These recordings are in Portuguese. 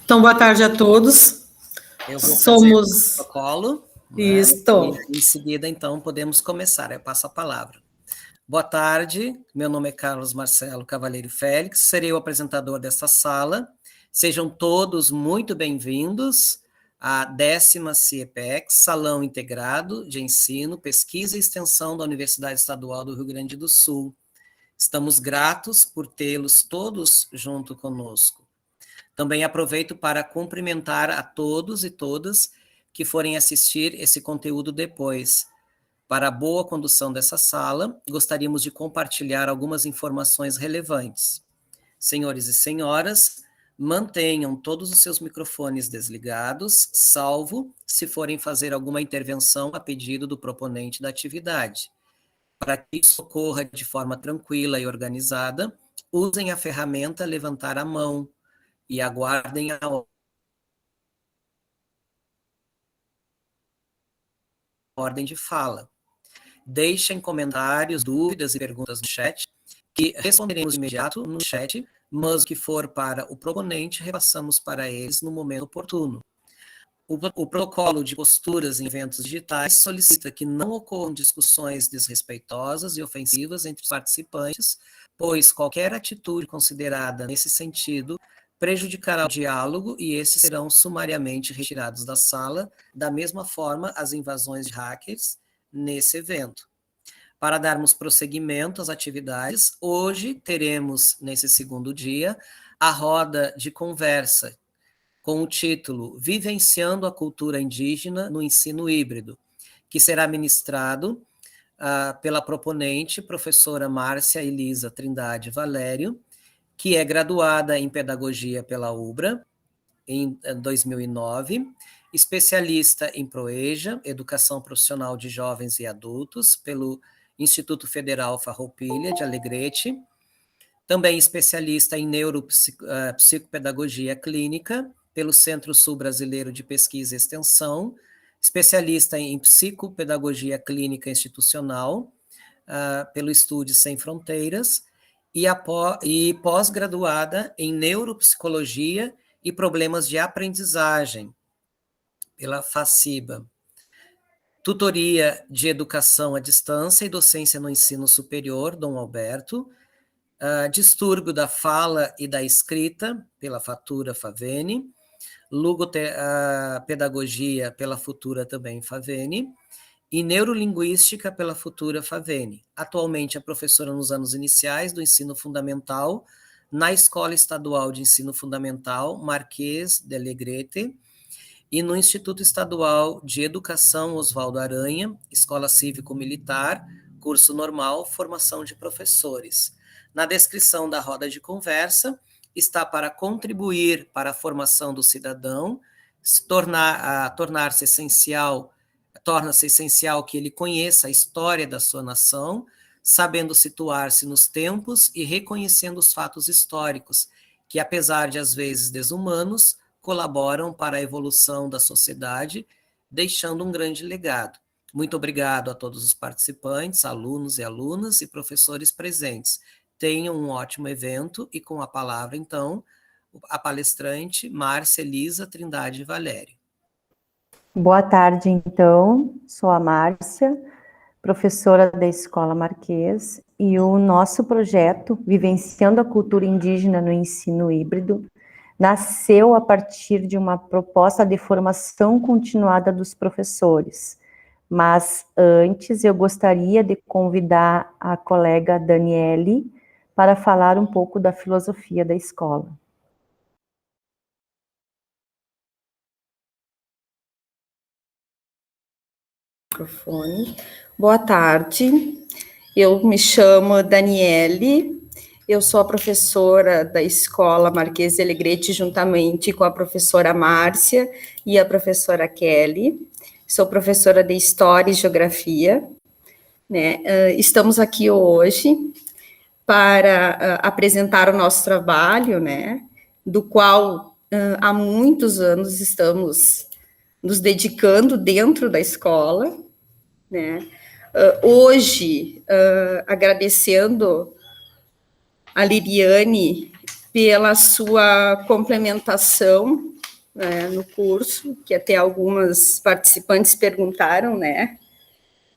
Então, boa tarde a todos. Eu vou fazer o protocolo, Isso. Né? E em seguida, então, podemos começar. Eu passo a palavra. Boa tarde, meu nome é Carlos Marcelo Cavaleiro Félix, serei o apresentador desta sala. Sejam todos muito bem-vindos à 10ª CIEPEX, Salão Integrado de Ensino, Pesquisa e Extensão da Universidade Estadual do Rio Grande do Sul. Estamos gratos por tê-los todos junto conosco. Também aproveito para cumprimentar a todos e todas que forem assistir esse conteúdo depois. Para a boa condução dessa sala, gostaríamos de compartilhar algumas informações relevantes. Senhores e senhoras, mantenham todos os seus microfones desligados, salvo se forem fazer alguma intervenção a pedido do proponente da atividade. Para que isso ocorra de forma tranquila e organizada, usem a ferramenta levantar a mão e aguardem a ordem de fala. Deixem comentários, dúvidas e perguntas no chat, que responderemos de imediato no chat, mas o que for para o proponente, repassamos para eles no momento oportuno. O protocolo de posturas em eventos digitais solicita que não ocorram discussões desrespeitosas e ofensivas entre os participantes, pois qualquer atitude considerada nesse sentido prejudicará o diálogo e esses serão sumariamente retirados da sala, da mesma forma as invasões de hackers nesse evento. Para darmos prosseguimento às atividades, hoje teremos, nesse segundo dia, a roda de conversa com o título Vivenciando a Cultura Indígena no Ensino Híbrido, que será ministrado pela proponente, professora Márcia Elisa Trindade Valério, que é graduada em Pedagogia pela UBRA, em 2009, especialista em ProEja, Educação Profissional de Jovens e Adultos, pelo Instituto Federal Farroupilha de Alegrete, também especialista em Neuropsicopedagogia Clínica, pelo Centro Sul Brasileiro de Pesquisa e Extensão, especialista em Psicopedagogia Clínica Institucional, pelo Estúdio Sem Fronteiras, e pós-graduada em Neuropsicologia e Problemas de Aprendizagem, pela FACIBA. Tutoria de Educação à Distância e Docência no Ensino Superior, Dom Alberto. Distúrbio da Fala e da Escrita, pela Fatura Favene. Pedagogia, pela Futura também Favene. E Neurolinguística, pela Futura Favene. Atualmente é professora nos anos iniciais do ensino fundamental, na Escola Estadual de Ensino Fundamental, Marquês de Alegrete, e no Instituto Estadual de Educação Oswaldo Aranha, Escola Cívico-Militar, curso normal, formação de professores. Na descrição da roda de conversa, está para contribuir para a formação do cidadão, torna-se essencial que ele conheça a história da sua nação, sabendo situar-se nos tempos e reconhecendo os fatos históricos, que, apesar de às vezes desumanos, colaboram para a evolução da sociedade, deixando um grande legado. Muito obrigado a todos os participantes, alunos e alunas e professores presentes. Tenham um ótimo evento e com a palavra, então, a palestrante Márcia Elisa Trindade Valério. Boa tarde, então. Sou a Márcia, professora da Escola Marquês, e o nosso projeto, Vivenciando a Cultura Indígena no Ensino Híbrido, nasceu a partir de uma proposta de formação continuada dos professores. Mas antes eu gostaria de convidar a colega Daniele para falar um pouco da filosofia da escola. Microfone. Boa tarde, eu me chamo Daniele, eu sou a professora da Escola Marquês de Alegrete, juntamente com a professora Márcia e a professora Kelly. Sou professora de História e Geografia, né? Estamos aqui hoje para apresentar o nosso trabalho, né? Do qual há muitos anos estamos nos dedicando dentro da escola, né? Hoje, agradecendo a Liriane pela sua complementação, né, no curso, que até algumas participantes perguntaram, né,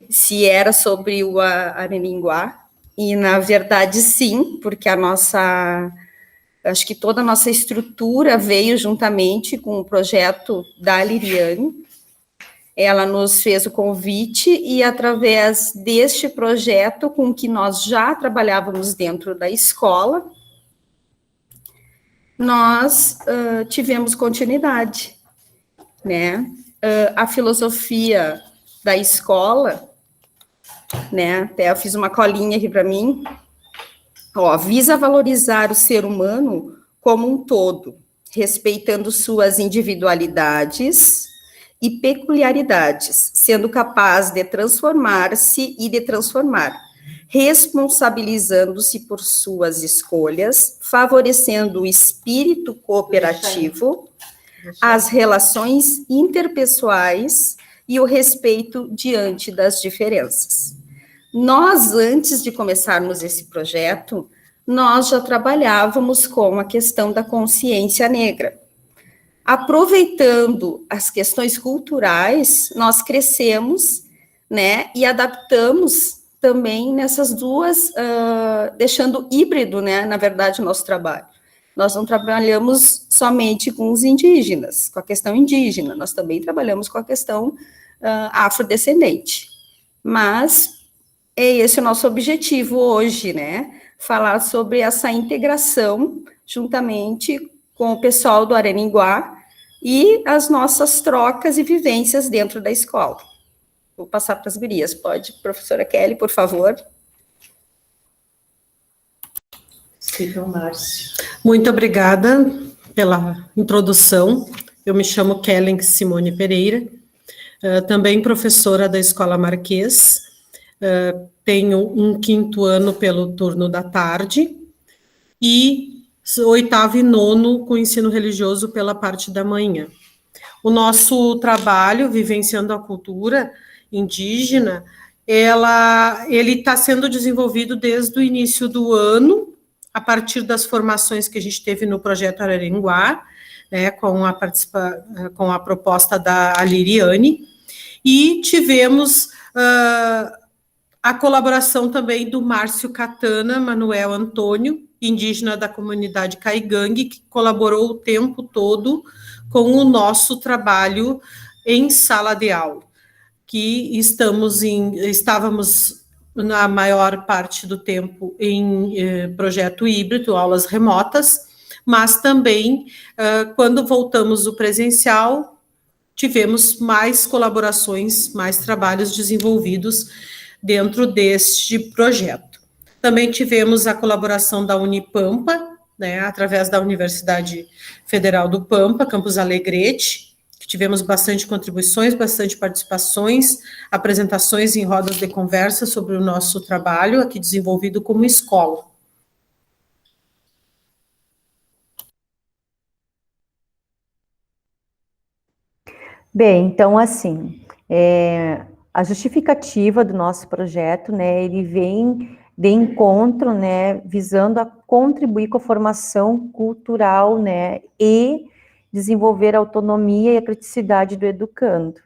se era sobre o Araninguá, e na verdade sim, porque acho que toda a nossa estrutura veio juntamente com o projeto da Liriane. Ela nos fez o convite e através deste projeto com que nós já trabalhávamos dentro da escola, nós tivemos continuidade, né? A filosofia da escola, né? Até eu fiz uma colinha aqui para mim, ó, visa valorizar o ser humano como um todo, respeitando suas individualidades e peculiaridades, sendo capaz de transformar-se e de transformar, responsabilizando-se por suas escolhas, favorecendo o espírito cooperativo, as relações interpessoais e o respeito diante das diferenças. Nós, antes de começarmos esse projeto, nós já trabalhávamos com a questão da consciência negra. Aproveitando as questões culturais, nós crescemos, né, e adaptamos também nessas duas, deixando híbrido, né, na verdade, o nosso trabalho. Nós não trabalhamos somente com os indígenas, com a questão indígena, nós também trabalhamos com a questão afrodescendente. Mas é esse o nosso objetivo hoje, né, falar sobre essa integração juntamente com o pessoal do Araninguá e as nossas trocas e vivências dentro da escola. Vou passar para as gurias. Pode, professora Kelly, por favor. Silvia Márcio. Muito obrigada pela introdução. Eu me chamo Kellen Simone Pereira, também professora da Escola Marquês, tenho um 5º ano pelo turno da tarde e 8º e 9º com ensino religioso pela parte da manhã. O nosso trabalho, Vivenciando a Cultura Indígena, ele está sendo desenvolvido desde o início do ano, a partir das formações que a gente teve no projeto Araninguá, né, com a proposta da Liriane, e tivemos a colaboração também do Márcio Catana, Manuel Antônio, indígena da comunidade Caigangue, que colaborou o tempo todo com o nosso trabalho em sala de aula, que estávamos na maior parte do tempo em projeto híbrido, aulas remotas, mas também, quando voltamos do presencial, tivemos mais colaborações, mais trabalhos desenvolvidos dentro deste projeto. Também tivemos a colaboração da Unipampa, né, através da Universidade Federal do Pampa, Campus Alegrete, que tivemos bastante contribuições, bastante participações, apresentações em rodas de conversa sobre o nosso trabalho, aqui desenvolvido como escola. Bem, então, assim, a justificativa do nosso projeto, né, ele vem de encontro, né, visando a contribuir com a formação cultural, né, e desenvolver a autonomia e a criticidade do educando.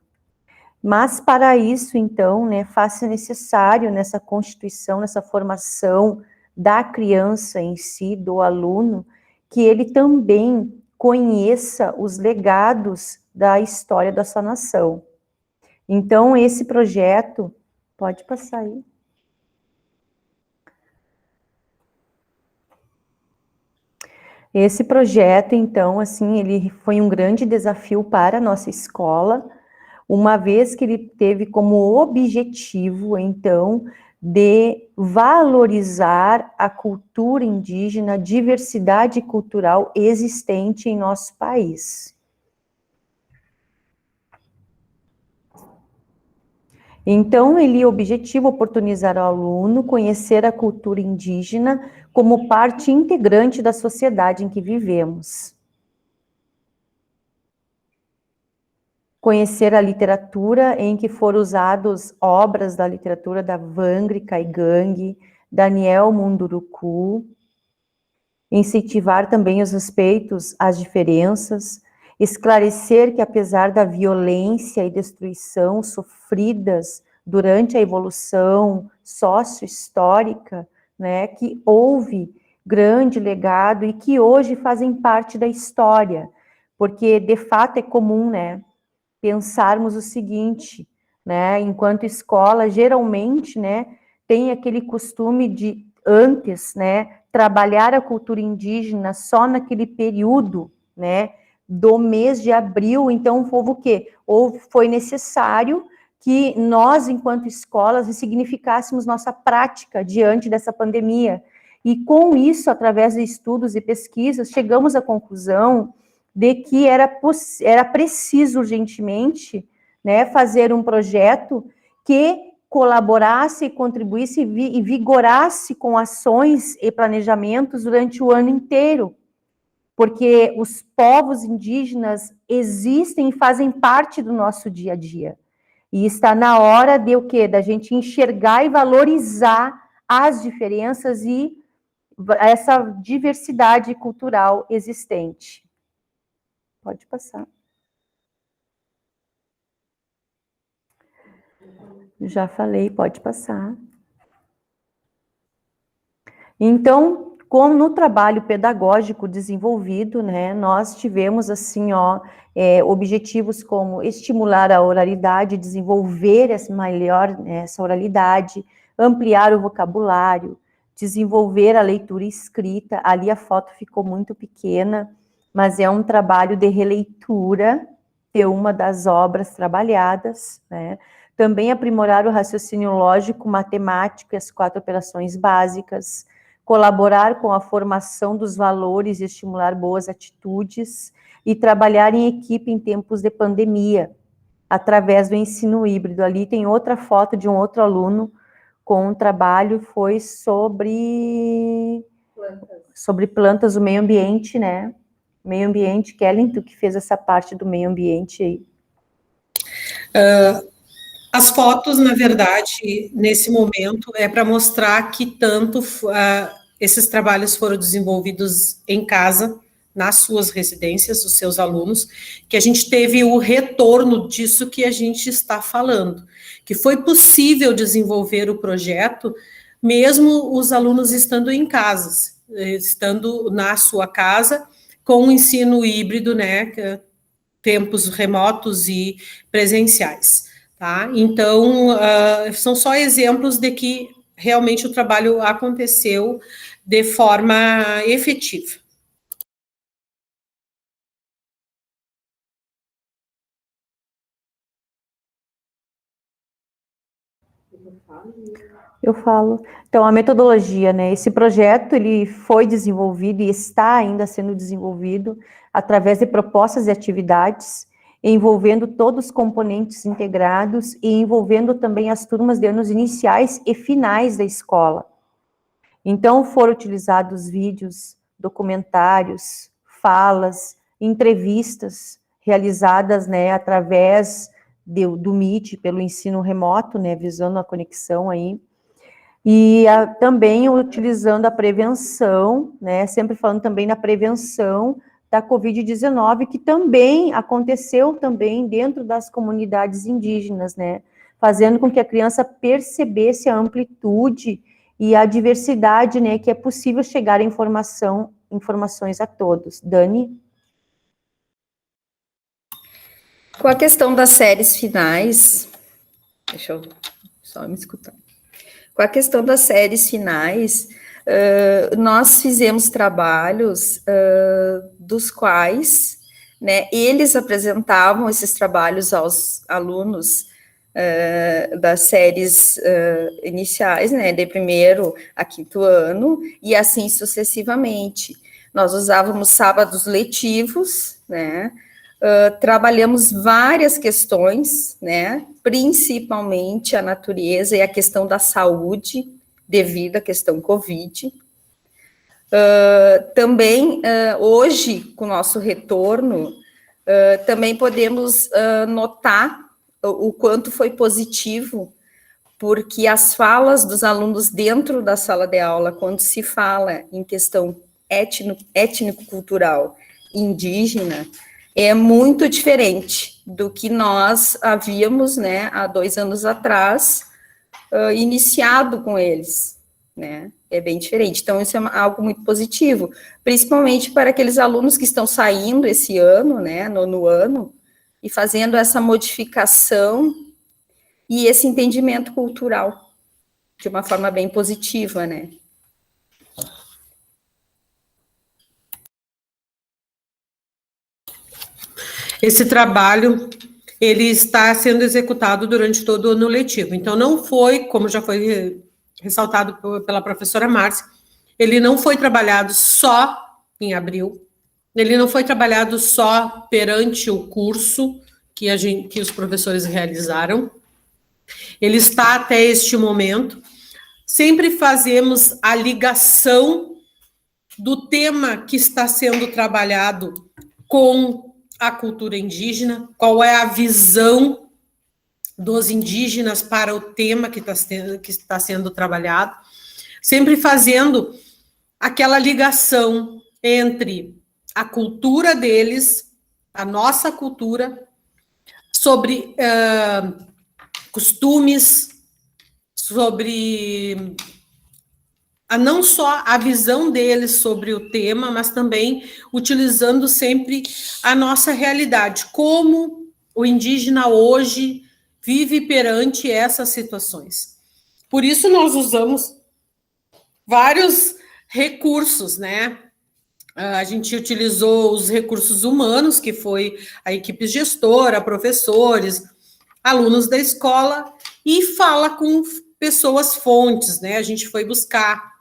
Mas, para isso, então, né, faz-se necessário nessa constituição, nessa formação da criança em si, do aluno, que ele também conheça os legados da história da sua nação. Então, esse projeto, pode passar aí. Esse projeto, então, assim, ele foi um grande desafio para a nossa escola, uma vez que ele teve como objetivo, então, de valorizar a cultura indígena, a diversidade cultural existente em nosso país. Então, ele objetiva oportunizar ao aluno conhecer a cultura indígena como parte integrante da sociedade em que vivemos. Conhecer a literatura em que foram usadas obras da literatura da Wangari Caigangue, Daniel Munduruku, incentivar também os respeitos às diferenças, esclarecer que apesar da violência e destruição sofridas durante a evolução sócio-histórica, né, que houve grande legado e que hoje fazem parte da história, porque de fato é comum, né, pensarmos o seguinte, né, enquanto escola, geralmente, né, tem aquele costume de antes, né, trabalhar a cultura indígena só naquele período, né, do mês de abril. Então, houve o quê? Foi necessário que nós, enquanto escolas, ressignificássemos nossa prática diante dessa pandemia. E com isso, através de estudos e pesquisas, chegamos à conclusão de que era preciso urgentemente, né, fazer um projeto que colaborasse, contribuísse e vigorasse com ações e planejamentos durante o ano inteiro, porque os povos indígenas existem e fazem parte do nosso dia a dia. E está na hora de o quê? Da gente enxergar e valorizar as diferenças e essa diversidade cultural existente. Pode passar. Já falei, pode passar. Então, como no trabalho pedagógico desenvolvido, né, nós tivemos, assim, objetivos como estimular a oralidade, desenvolver essa oralidade, ampliar o vocabulário, desenvolver a leitura escrita. Ali a foto ficou muito pequena, mas é um trabalho de releitura de uma das obras trabalhadas, né? Também aprimorar o raciocínio lógico, matemático e as 4 operações básicas, colaborar com a formação dos valores e estimular boas atitudes, e trabalhar em equipe em tempos de pandemia, através do ensino híbrido. Ali tem outra foto de um outro aluno com um trabalho, foi sobre plantas, o meio ambiente, né? Meio ambiente, Kellen, tu que fez essa parte do meio ambiente aí. As fotos, na verdade, nesse momento, é para mostrar que tanto esses trabalhos foram desenvolvidos em casa, nas suas residências, os seus alunos, que a gente teve o retorno disso que a gente está falando, que foi possível desenvolver o projeto, mesmo os alunos estando em casa, estando na sua casa, com o ensino híbrido, né, tempos remotos e presenciais. Tá? Então, são só exemplos de que realmente o trabalho aconteceu de forma efetiva. Eu falo. Então, a metodologia, né? Esse projeto, ele foi desenvolvido e está ainda sendo desenvolvido através de propostas e atividades, envolvendo todos os componentes integrados e envolvendo também as turmas de anos iniciais e finais da escola. Então, foram utilizados vídeos, documentários, falas, entrevistas realizadas, né, através do Meet, pelo ensino remoto, né, visando a conexão aí, e também utilizando a prevenção, né, sempre falando também na prevenção da Covid-19, que também aconteceu também dentro das comunidades indígenas, né, fazendo com que a criança percebesse a amplitude e a diversidade, né, que é possível chegar a informações a todos. Dani? Com a questão das séries finais, deixa eu só me escutar. Com a questão das séries finais, nós fizemos trabalhos dos quais, né, eles apresentavam esses trabalhos aos alunos das séries iniciais, né, de 1º a 5º ano, e assim sucessivamente. Nós usávamos sábados letivos, né, trabalhamos várias questões, né, principalmente a natureza e a questão da saúde, devido à questão Covid. Também, hoje, com o nosso retorno, também podemos notar o quanto foi positivo, porque as falas dos alunos dentro da sala de aula, quando se fala em questão étnico-cultural indígena é muito diferente do que nós havíamos, né, há 2 anos atrás, iniciado com eles, né, é bem diferente. Então, isso é algo muito positivo, principalmente para aqueles alunos que estão saindo esse ano, né, no ano, e fazendo essa modificação e esse entendimento cultural de uma forma bem positiva, né. Esse trabalho, ele está sendo executado durante todo o ano letivo. Então, não foi, como já foi ressaltado pela professora Márcia, ele não foi trabalhado só em abril, ele não foi trabalhado só perante o curso que os professores realizaram, ele está até este momento. Sempre fazemos a ligação do tema que está sendo trabalhado com a cultura indígena, qual é a visão dos indígenas para o tema que está sendo trabalhado, sempre fazendo aquela ligação entre a cultura deles, a nossa cultura, sobre costumes, sobre não só a visão deles sobre o tema, mas também utilizando sempre a nossa realidade, como o indígena hoje vive perante essas situações. Por isso nós usamos vários recursos, né? A gente utilizou os recursos humanos, que foi a equipe gestora, professores, alunos da escola, e fala com pessoas fontes, né? A gente foi buscar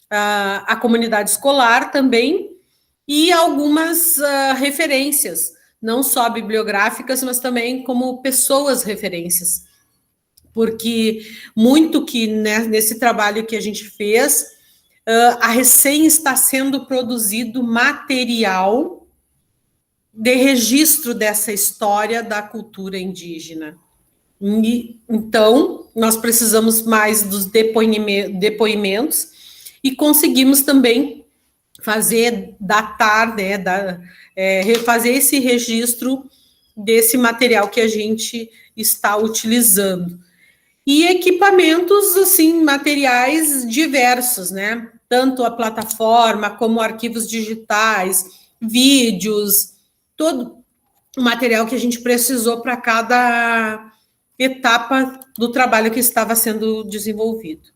a comunidade escolar também, e algumas referências, não só bibliográficas, mas também como pessoas referências. Porque muito que nesse trabalho que a gente fez, a recém está sendo produzido material de registro dessa história da cultura indígena. E, então, nós precisamos mais dos depoimentos e conseguimos também datar, né, fazer esse registro desse material que a gente está utilizando. E equipamentos, assim, materiais diversos, né? Tanto a plataforma, como arquivos digitais, vídeos, todo o material que a gente precisou para cada etapa do trabalho que estava sendo desenvolvido.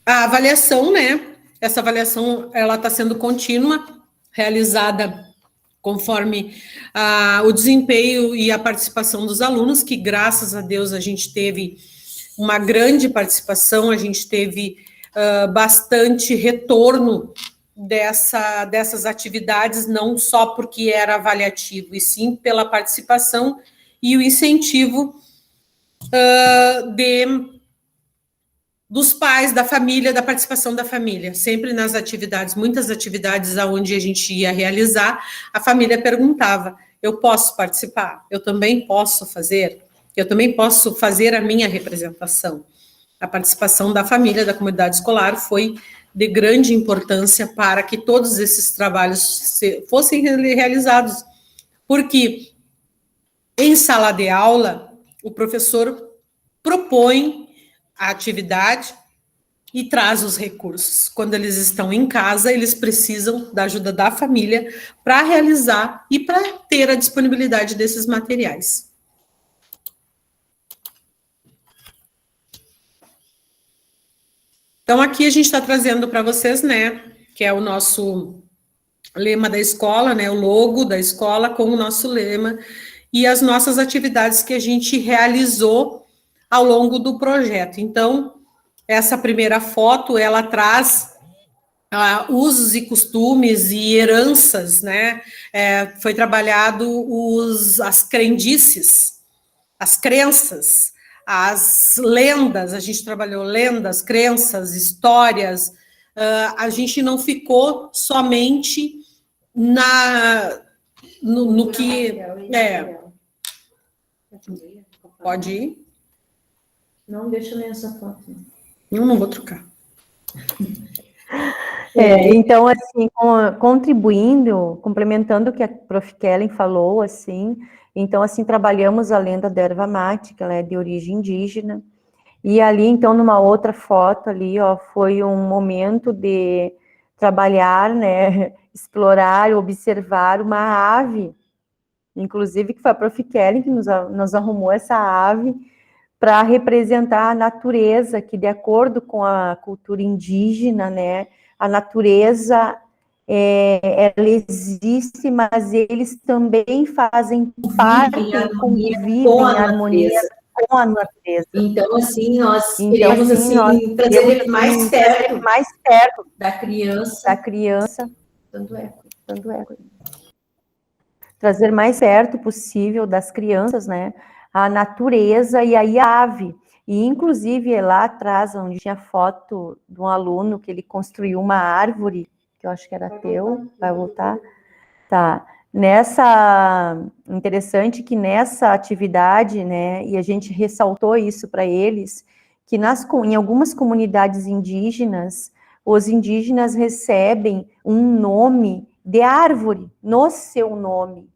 A avaliação, né? Essa avaliação, ela está sendo contínua, realizada conforme o desempenho e a participação dos alunos, que graças a Deus a gente teve uma grande participação, a gente teve bastante retorno dessas atividades, não só porque era avaliativo, e sim pela participação e o incentivo dos pais, da família, da participação da família, sempre nas atividades, muitas atividades onde a gente ia realizar, a família perguntava, eu posso participar? Eu também posso fazer? Eu também posso fazer a minha representação? A participação da família, da comunidade escolar, foi de grande importância para que todos esses trabalhos fossem realizados, porque em sala de aula, o professor propõe a atividade e traz os recursos. Quando eles estão em casa, eles precisam da ajuda da família para realizar e para ter a disponibilidade desses materiais. Então, aqui a gente está trazendo para vocês, né, que é o nosso lema da escola, né, o logo da escola com o nosso lema e as nossas atividades que a gente realizou ao longo do projeto. Então, essa primeira foto, ela traz usos e costumes e heranças, né? Foi trabalhado as crendices, as crenças, as lendas, a gente trabalhou lendas, crenças, histórias, a gente não ficou somente no que... Pode ir? Não, deixa eu ler essa foto. Eu não vou trocar. Então, assim, contribuindo, complementando o que a Prof. Kellen falou, assim, então, assim, trabalhamos a lenda da erva mate, que ela é de origem indígena, e ali, então, numa outra foto ali, ó, foi um momento de trabalhar, né, explorar, observar uma ave, inclusive que foi a Prof. Kellen que nos arrumou essa ave, para representar a natureza, que de acordo com a cultura indígena, né, a natureza, ela existe, mas eles também fazem parte e convivem em harmonia com a natureza. Então, assim, nós queremos assim, trazer ele mais perto da criança. Tanto é. Trazer mais perto possível das crianças, né, a natureza e aí a ave. E, inclusive, lá atrás, onde tinha foto de um aluno que ele construiu uma árvore, que eu acho que era teu, vai voltar? Tá. Interessante que nessa atividade, né, e a gente ressaltou isso para eles, que em algumas comunidades indígenas, os indígenas recebem um nome de árvore no seu nome,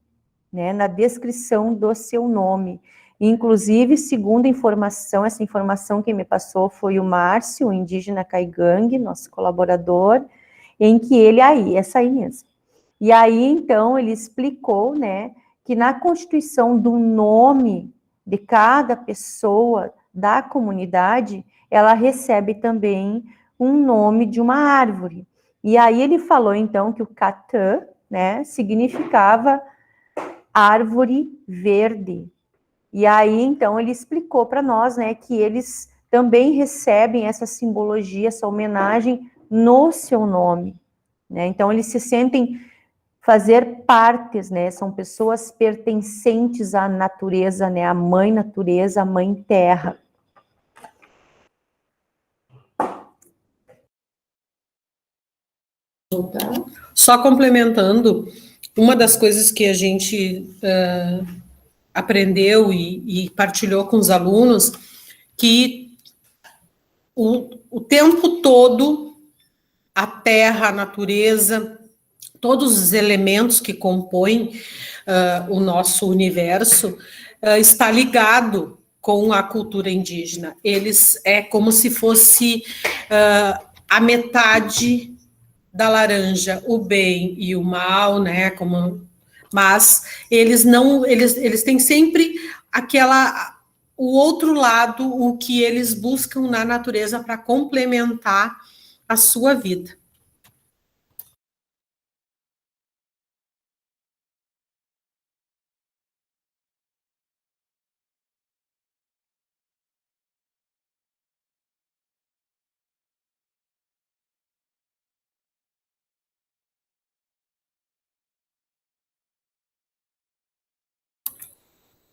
né, na descrição do seu nome. Inclusive, segundo informação, essa informação que me passou foi o Márcio, o indígena Caigangue, nosso colaborador, em que essa aí mesmo. E aí, então, ele explicou, né, que na constituição do nome de cada pessoa da comunidade, ela recebe também um nome de uma árvore. E aí ele falou, então, que o Catã, né, significava árvore verde. E aí, então, ele explicou para nós, né, que eles também recebem essa simbologia, essa homenagem no seu nome, né? Então, eles se sentem fazer partes, né? São pessoas pertencentes à natureza, né? A mãe natureza, a mãe terra. Só complementando, uma das coisas que a gente aprendeu e partilhou com os alunos, que o tempo todo a terra, a natureza, todos os elementos que compõem o nosso universo está ligado com a cultura indígena. Eles é como se fosse a metade da laranja, o bem e o mal, né? Mas eles não, eles têm sempre o outro lado, o que eles buscam na natureza para complementar a sua vida.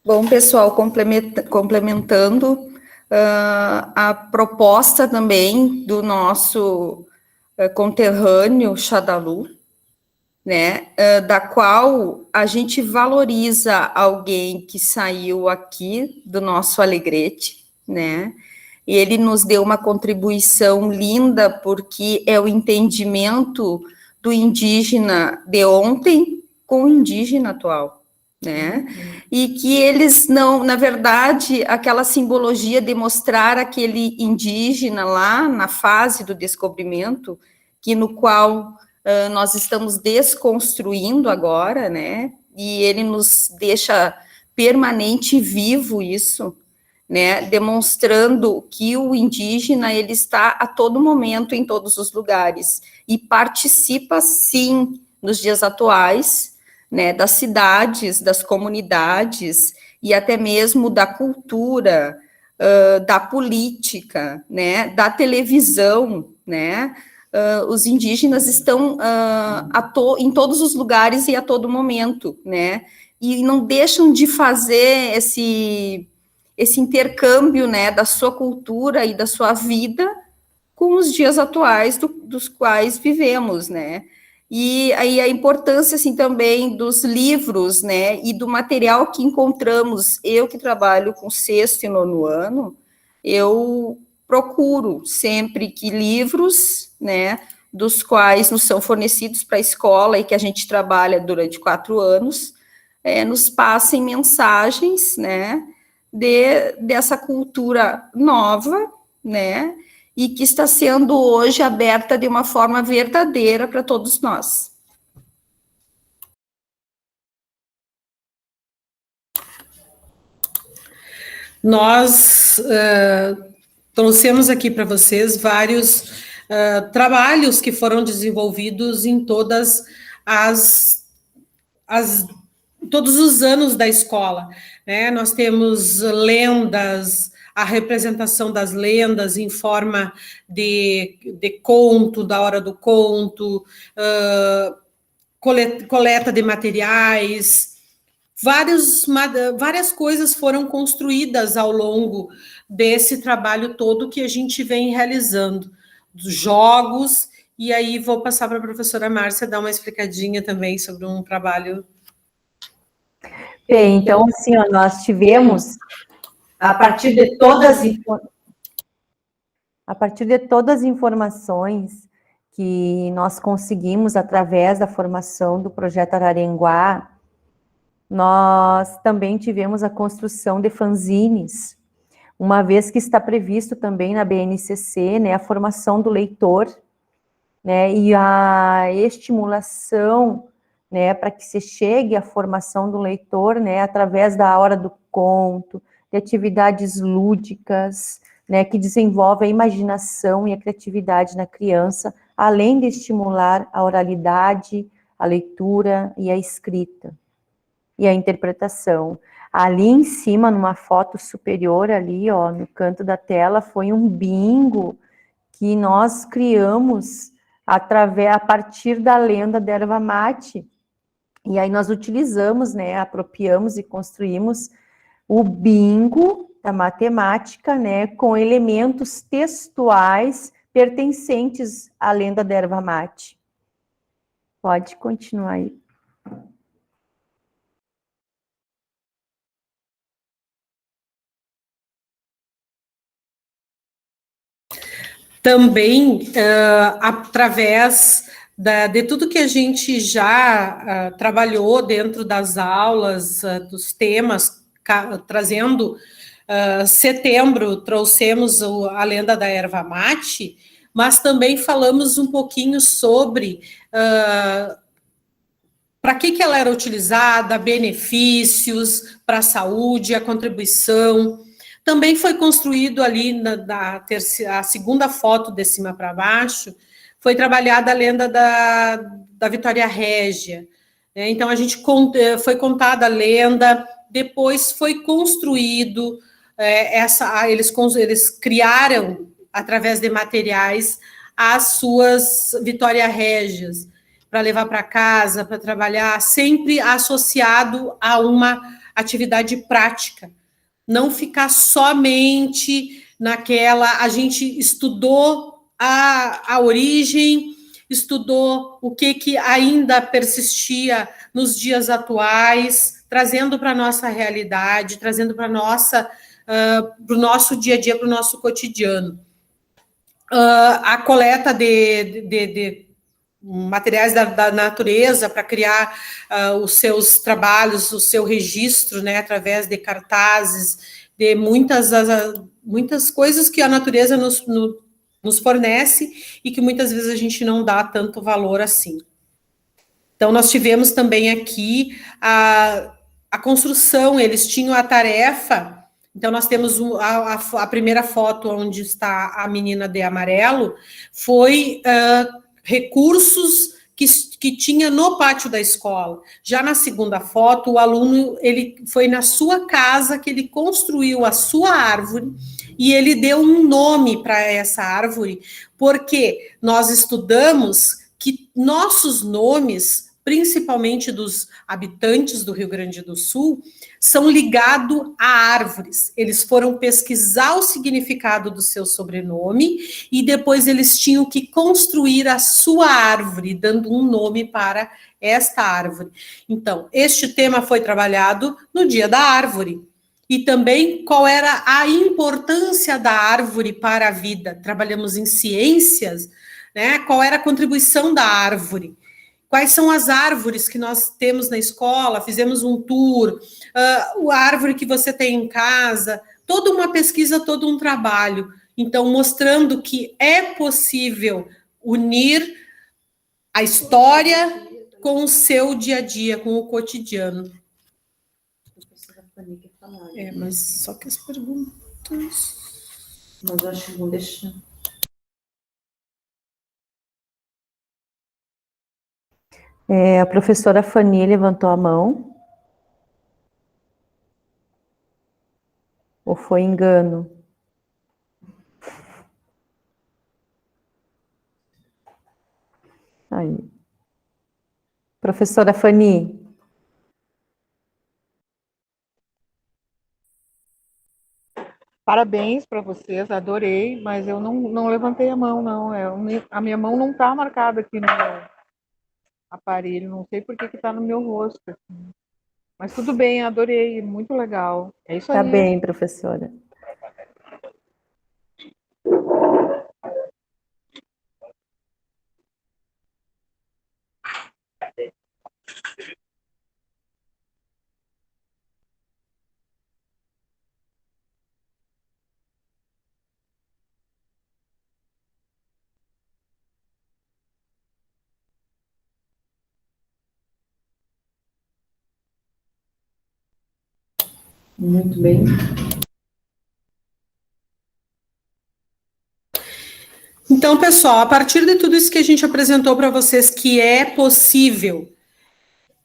Bom, pessoal, complementando a proposta também do nosso conterrâneo Xadalu, né, da qual a gente valoriza alguém que saiu aqui do nosso Alegrete, né, e ele nos deu uma contribuição linda, porque é o entendimento do indígena de ontem com o indígena atual, né, e que eles não, na verdade, aquela simbologia de mostrar aquele indígena lá na fase do descobrimento, que no qual nós estamos desconstruindo agora, né, e ele nos deixa permanente e vivo isso, né, demonstrando que o indígena, ele está a todo momento em todos os lugares, e participa, sim, nos dias atuais, né, das cidades, das comunidades, e até mesmo da cultura, da política, né, da televisão, né. Os indígenas estão em todos os lugares e a todo momento, né, e não deixam de fazer esse intercâmbio, né, da sua cultura e da sua vida com os dias atuais dos quais vivemos, né. E aí a importância, assim, também dos livros, né, e do material que encontramos. Eu que trabalho com 6º e 9º ano, eu procuro sempre que livros, né, dos quais nos são fornecidos para a escola e que a gente trabalha durante 4 anos, nos passem mensagens, né, dessa cultura nova, né, e que está sendo hoje aberta de uma forma verdadeira para todos nós. Nós trouxemos aqui para vocês vários trabalhos que foram desenvolvidos em todas todos os anos da escola, né? Nós temos lendas, a representação das lendas em forma de conto, da hora do conto, coleta de materiais, várias coisas foram construídas ao longo desse trabalho todo que a gente vem realizando, dos jogos, e aí vou passar para a professora Márcia dar uma explicadinha também sobre um trabalho. Bem, então, assim, ó, nós tivemos, a partir de todas as informações que nós conseguimos através da formação do projeto Araranguá, nós também tivemos a construção de fanzines, uma vez que está previsto também na BNCC, né, a formação do leitor, né, e a estimulação, né, para que se chegue à formação do leitor, né, através da hora do conto, de atividades lúdicas, né, que desenvolvem a imaginação e a criatividade na criança, além de estimular a oralidade, a leitura e a escrita, e a interpretação. Ali em cima, numa foto superior ali, ó, no canto da tela, foi um bingo que nós criamos a partir da lenda da erva mate. E aí nós utilizamos, né, apropriamos e construímos o bingo da matemática, né, com elementos textuais pertencentes à lenda da erva mate. Pode continuar aí. Também, através de tudo que a gente já trabalhou dentro das aulas, dos temas, trazendo, setembro, trouxemos a lenda da erva mate, mas também falamos um pouquinho sobre para que ela era utilizada, benefícios para a saúde, a contribuição. Também foi construído ali, a segunda foto de cima para baixo, foi trabalhada a lenda da Vitória Régia. Né? Então, foi contada a lenda, depois foi construído, eles criaram, através de materiais, as suas Vitória Régias, para levar para casa, para trabalhar, sempre associado a uma atividade prática. Não ficar somente naquela... A gente estudou a origem, estudou o que ainda persistia nos dias atuais, trazendo para a nossa realidade, trazendo para o nosso dia a dia, para o nosso cotidiano. A coleta de materiais da natureza para criar os seus trabalhos, o seu registro, né, através de cartazes, de muitas coisas que a natureza nos fornece e que muitas vezes a gente não dá tanto valor assim. Então, nós tivemos também aqui a construção, eles tinham a tarefa, então nós temos a primeira foto onde está a menina de amarelo, foi... recursos que tinha no pátio da escola. Já na segunda foto, o aluno, ele foi na sua casa que ele construiu a sua árvore e ele deu um nome para essa árvore, porque nós estudamos que nossos nomes, principalmente dos habitantes do Rio Grande do Sul, são ligados a árvores. Eles foram pesquisar o significado do seu sobrenome e depois eles tinham que construir a sua árvore, dando um nome para esta árvore. Então, este tema foi trabalhado no Dia da Árvore. e também qual era a importância da árvore para a vida. Trabalhamos em ciências, né? Qual era a contribuição da árvore? Quais são as árvores que nós temos na escola? Fizemos um tour, a árvore que você tem em casa, toda uma pesquisa, todo um trabalho. Então, mostrando que é possível unir a história com o seu dia a dia, com o cotidiano. Mas só que as perguntas... Mas eu acho que vou deixar. A professora Fanny levantou a mão. Ou foi engano? Aí. Professora Fanny. Parabéns para vocês, adorei, mas eu não levantei a mão, não. A minha mão não está marcada aqui no meu aparelho, não sei por que está no meu rosto. Assim. Mas tudo bem, adorei, muito legal. É isso aí. Tá bem, professora. Muito bem. Então, pessoal, a partir de tudo isso que a gente apresentou para vocês, que é possível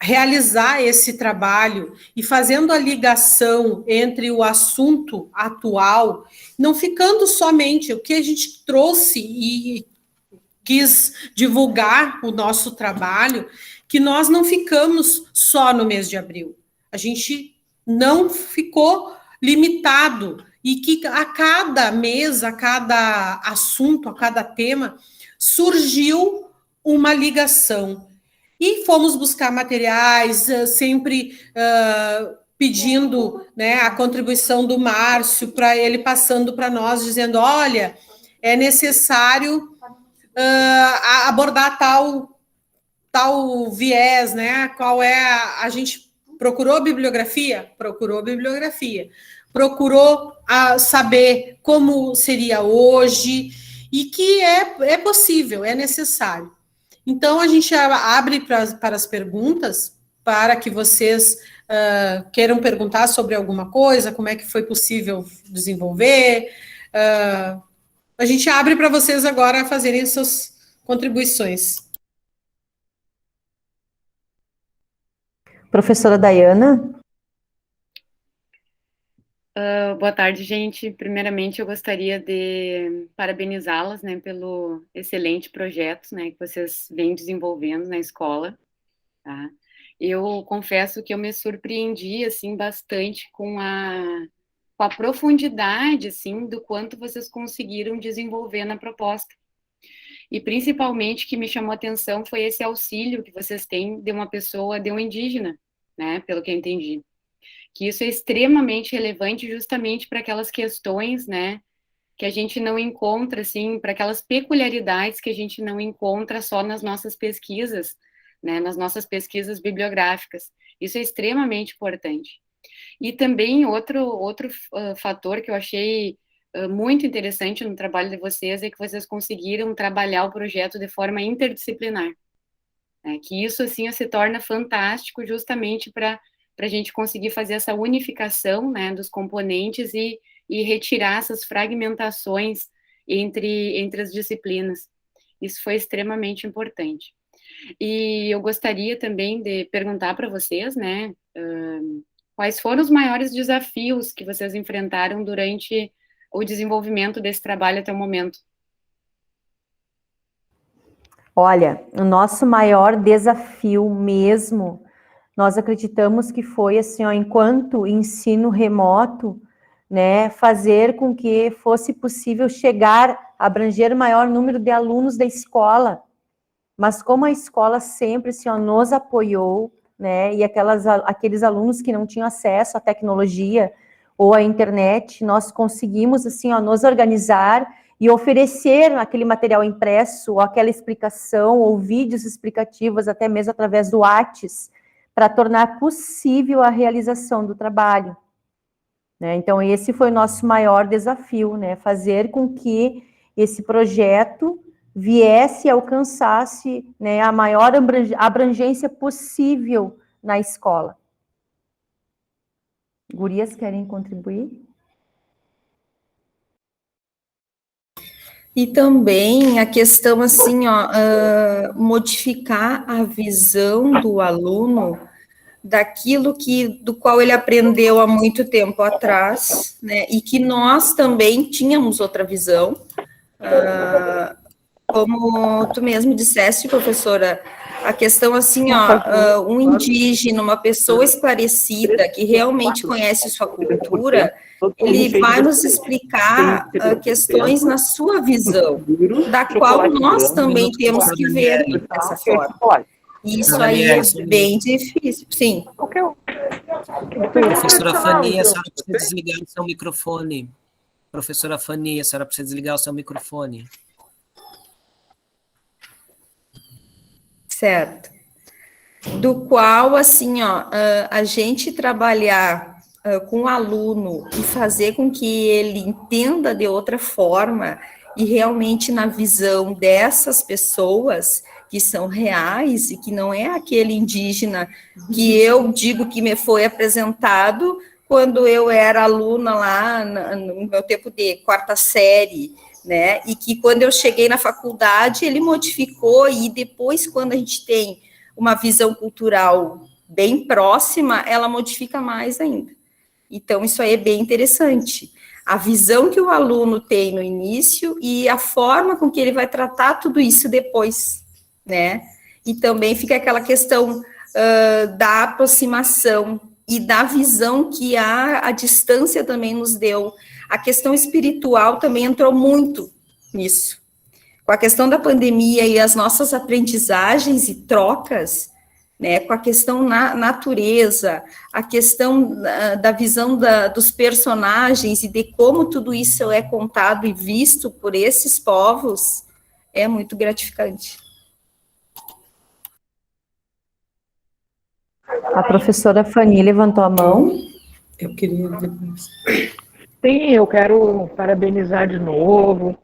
realizar esse trabalho e fazendo a ligação entre o assunto atual, não ficando somente o que a gente trouxe e quis divulgar o nosso trabalho, que nós não ficamos só no mês de abril. A gente não ficou limitado e que a cada mês, a cada assunto, a cada tema, surgiu uma ligação. E fomos buscar materiais, sempre pedindo, né, a contribuição do Márcio, para ele passando para nós, dizendo, olha, é necessário abordar tal viés, né? Qual é a gente procurou bibliografia? Procurou bibliografia. Procurou saber como seria hoje e que é possível, é necessário. Então, a gente abre para as perguntas, para que vocês queiram perguntar sobre alguma coisa, como é que foi possível desenvolver. A gente abre para vocês agora fazerem suas contribuições. Professora Dayana? Boa tarde, gente. Primeiramente, eu gostaria de parabenizá-las, né, pelo excelente projeto, né, que vocês vêm desenvolvendo na escola, tá? Eu confesso que eu me surpreendi, assim, bastante com a profundidade, assim, do quanto vocês conseguiram desenvolver na proposta. E, principalmente, que me chamou a atenção foi esse auxílio que vocês têm de uma pessoa, de um indígena, né, pelo que eu entendi. Que isso é extremamente relevante justamente para aquelas questões, né, que a gente não encontra, assim, para aquelas peculiaridades que a gente não encontra só nas nossas pesquisas, né, nas nossas pesquisas bibliográficas. Isso é extremamente importante. E também outro fator que eu achei muito interessante no trabalho de vocês é que vocês conseguiram trabalhar o projeto de forma interdisciplinar. Né, que isso, assim, se torna fantástico justamente para a gente conseguir fazer essa unificação, né, dos componentes e retirar essas fragmentações entre as disciplinas. Isso foi extremamente importante. E eu gostaria também de perguntar para vocês, né, quais foram os maiores desafios que vocês enfrentaram durante o desenvolvimento desse trabalho até o momento? Olha, o nosso maior desafio mesmo, nós acreditamos que foi assim, ó, enquanto ensino remoto, né, fazer com que fosse possível chegar, abranger o maior número de alunos da escola, mas como a escola sempre assim, ó, nos apoiou, né, e aqueles alunos que não tinham acesso à tecnologia, ou a internet, nós conseguimos, assim, nos organizar e oferecer aquele material impresso, ou aquela explicação, ou vídeos explicativos, até mesmo através do Whats, para tornar possível a realização do trabalho. Né? Então, esse foi o nosso maior desafio, né? Fazer com que esse projeto viesse e alcançasse, né, a maior abrangência possível na escola. Gurias, querem contribuir? E também a questão, assim, modificar a visão do aluno daquilo do qual ele aprendeu há muito tempo atrás, né, e que nós também tínhamos outra visão. Como tu mesmo disseste, professora, a questão, assim, um indígena, uma pessoa esclarecida, que realmente conhece sua cultura, ele vai nos explicar questões na sua visão, da qual nós também temos que ver dessa forma. Isso aí é bem difícil. Sim. Professora Fanny, a senhora precisa desligar o seu microfone. Professora Fanny, a senhora precisa desligar o seu microfone. Certo. Do qual, assim, a gente trabalhar com o aluno e fazer com que ele entenda de outra forma e realmente na visão dessas pessoas que são reais e que não é aquele indígena que eu digo que me foi apresentado quando eu era aluna lá no meu tempo de quarta série, né? E que quando eu cheguei na faculdade ele modificou, e depois, quando a gente tem uma visão cultural bem próxima, ela modifica mais ainda. Então, isso aí é bem interessante. A visão que o aluno tem no início e a forma com que ele vai tratar tudo isso depois, né? E também fica aquela questão da aproximação e da visão que a distância também nos deu. A questão espiritual também entrou muito nisso. Com a questão da pandemia e as nossas aprendizagens e trocas, né, com a questão natureza, a questão da visão dos personagens e de como tudo isso é contado e visto por esses povos, é muito gratificante. A professora Fanny levantou a mão. Eu queria depois. Sim, eu quero parabenizar de novo,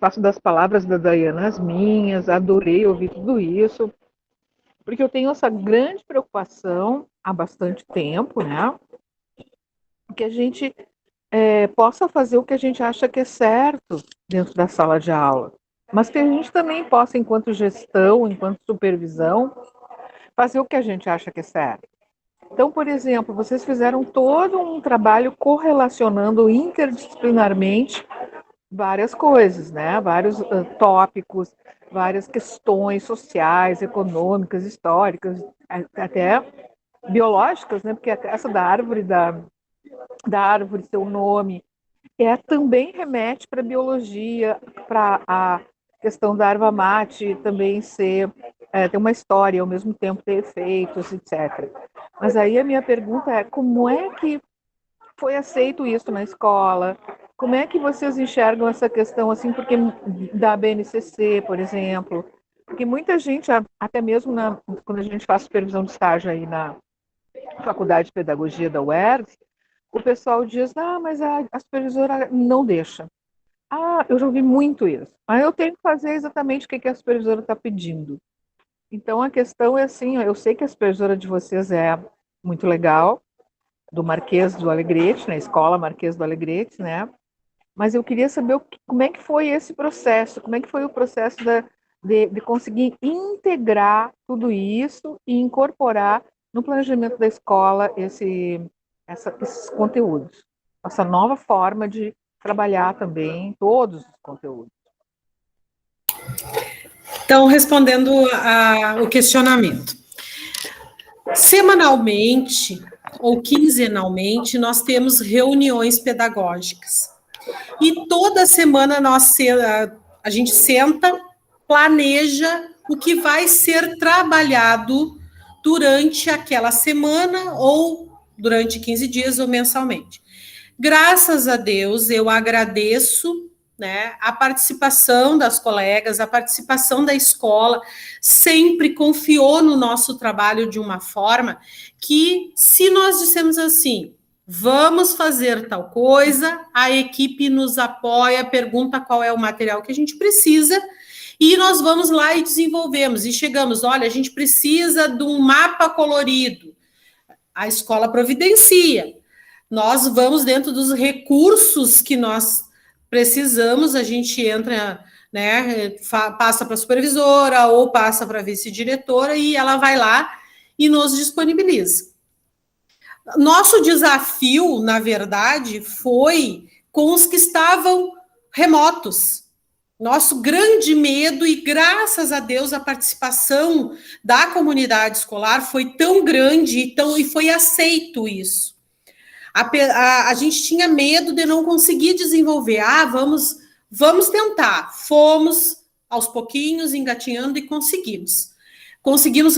faço das palavras da Daiana as minhas, adorei ouvir tudo isso, porque eu tenho essa grande preocupação há bastante tempo, né, que a gente possa fazer o que a gente acha que é certo dentro da sala de aula, mas que a gente também possa, enquanto gestão, enquanto supervisão, fazer o que a gente acha que é certo. Então, por exemplo, vocês fizeram todo um trabalho correlacionando interdisciplinarmente várias coisas, né? Vários tópicos, várias questões sociais, econômicas, históricas, até biológicas, né? Porque essa da árvore, da árvore, seu nome, também remete para a biologia, para a questão da erva mate também ter uma história, ao mesmo tempo ter efeitos, etc. Mas aí a minha pergunta é, como é que foi aceito isso na escola? Como é que vocês enxergam essa questão, assim, porque da BNCC, por exemplo? Porque muita gente, até mesmo quando a gente faz supervisão de estágio aí na Faculdade de Pedagogia da UERJ, o pessoal diz, mas a supervisora não deixa. Eu já ouvi muito isso. Mas eu tenho que fazer exatamente o que a supervisora está pedindo. Então, a questão é assim, eu sei que a supervisora de vocês é muito legal, do Marquês do Alegrete, na escola Marquês do Alegrete, né? Mas eu queria saber como é que foi esse processo, como é que foi o processo de conseguir integrar tudo isso e incorporar no planejamento da escola esses conteúdos, essa nova forma de trabalhar também todos os conteúdos. Então, respondendo o questionamento. Semanalmente ou quinzenalmente, nós temos reuniões pedagógicas. E toda semana a gente senta, planeja o que vai ser trabalhado durante aquela semana ou durante 15 dias ou mensalmente. Graças a Deus, eu agradeço, né, a participação das colegas, a participação da escola, sempre confiou no nosso trabalho de uma forma que, se nós dissemos assim, vamos fazer tal coisa, a equipe nos apoia, pergunta qual é o material que a gente precisa, e nós vamos lá e desenvolvemos, e chegamos, olha, a gente precisa de um mapa colorido, a escola providencia, nós vamos dentro dos recursos que nós precisamos, a gente entra, né, passa para a supervisora ou passa para a vice-diretora e ela vai lá e nos disponibiliza. Nosso desafio, na verdade, foi com os que estavam remotos. Nosso grande medo, e graças a Deus a participação da comunidade escolar foi tão grande e foi aceito isso. A gente tinha medo de não conseguir desenvolver. Vamos tentar. Fomos aos pouquinhos, engatinhando e conseguimos. Conseguimos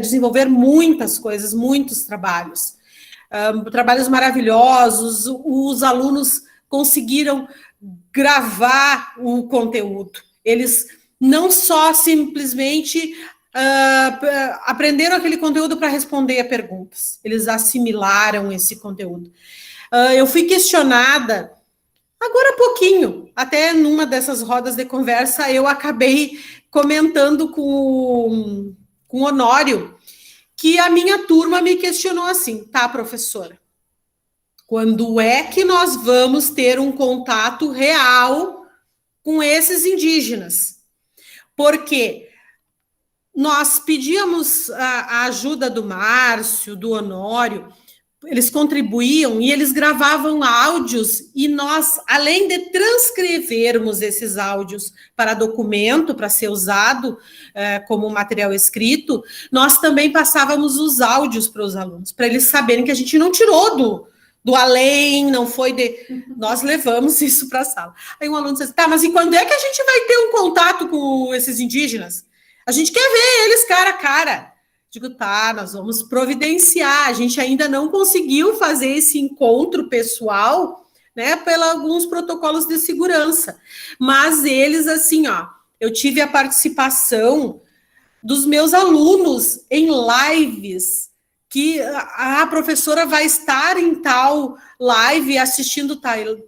desenvolver muitas coisas, muitos trabalhos. Trabalhos maravilhosos. Os alunos conseguiram gravar o conteúdo. Eles não só simplesmente aprenderam aquele conteúdo para responder a perguntas. Eles assimilaram esse conteúdo. Eu fui questionada agora há pouquinho, até numa dessas rodas de conversa, eu acabei comentando com o Honório que a minha turma me questionou assim, tá, professora, quando é que nós vamos ter um contato real com esses indígenas? Porque nós pedíamos a ajuda do Márcio, do Honório, eles contribuíam e eles gravavam áudios e nós, além de transcrevermos esses áudios para documento, para ser usado como material escrito, nós também passávamos os áudios para os alunos, para eles saberem que a gente não tirou do além, não foi de... Nós levamos isso para a sala. Aí um aluno disse, tá, mas e quando é que a gente vai ter um contato com esses indígenas? A gente quer ver eles cara a cara. Digo, tá, nós vamos providenciar. A gente ainda não conseguiu fazer esse encontro pessoal, né, pelos alguns protocolos de segurança. Mas eles, assim, ó, eu tive a participação dos meus alunos em lives, que a professora vai estar em tal live, assistindo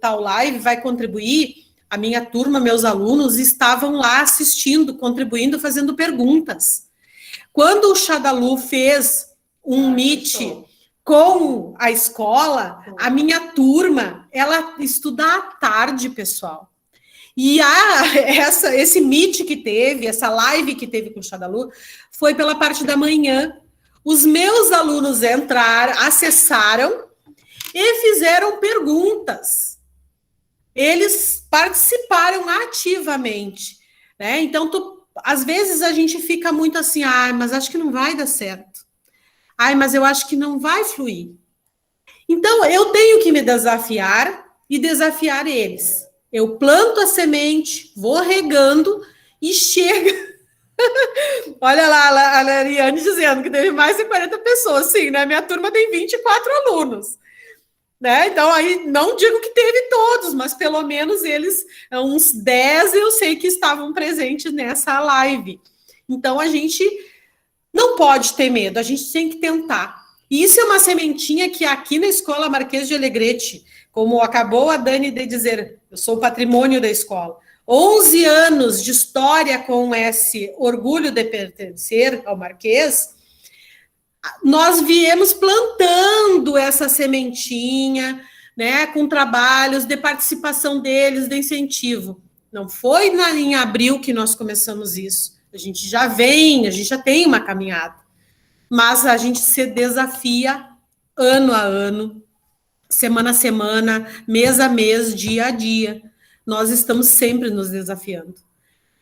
tal live, vai contribuir. A minha turma, meus alunos, estavam lá assistindo, contribuindo, fazendo perguntas. Quando o Xadalu fez um meet com a escola, a minha turma, ela estuda à tarde, pessoal. E esse meet que teve, essa live que teve com o Xadalu, foi pela parte da manhã. Os meus alunos entraram, acessaram e fizeram perguntas. Eles participaram ativamente, né? Então, às vezes a gente fica muito assim, mas acho que não vai dar certo. Mas eu acho que não vai fluir. Então, eu tenho que me desafiar e desafiar eles. Eu planto a semente, vou regando e chega. Olha lá, a Lariane dizendo que teve mais de 40 pessoas. Sim, né? Minha turma tem 24 alunos. Né? Então, aí não digo que teve todos, mas pelo menos eles, uns 10, eu sei que estavam presentes nessa live. Então, a gente não pode ter medo, a gente tem que tentar. E isso é uma sementinha que aqui na Escola Marquês de Alegrete, como acabou a Dani de dizer, eu sou o patrimônio da escola, 11 anos de história com esse orgulho de pertencer ao Marquês, nós viemos plantando essa sementinha, né, com trabalhos de participação deles, de incentivo. Não foi em abril que nós começamos isso. A gente já tem uma caminhada. Mas a gente se desafia ano a ano, semana a semana, mês a mês, dia a dia. Nós estamos sempre nos desafiando.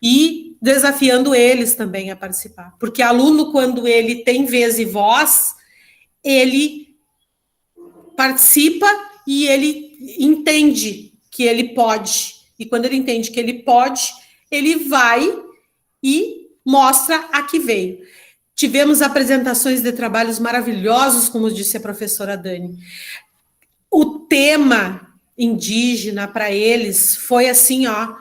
E desafiando eles também a participar. Porque aluno, quando ele tem vez e voz, ele participa e ele entende que ele pode. E quando ele entende que ele pode, ele vai e mostra a que veio. tivemos apresentações de trabalhos maravilhosos, como disse a professora Dani. O tema indígena para eles foi assim, ó,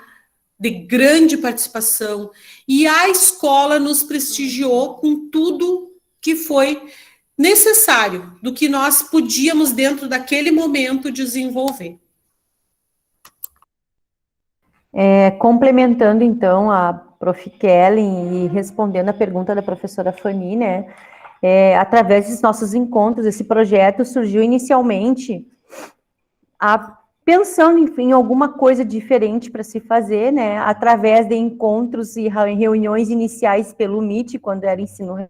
de grande participação, e a escola nos prestigiou com tudo que foi necessário, do que nós podíamos, dentro daquele momento, desenvolver. Complementando, então, a Prof. Kellen e respondendo a pergunta da professora Fanny, né, através dos nossos encontros, esse projeto surgiu inicialmente pensando, enfim, em alguma coisa diferente para se fazer, né, através de encontros e reuniões iniciais pelo Meet, quando era ensino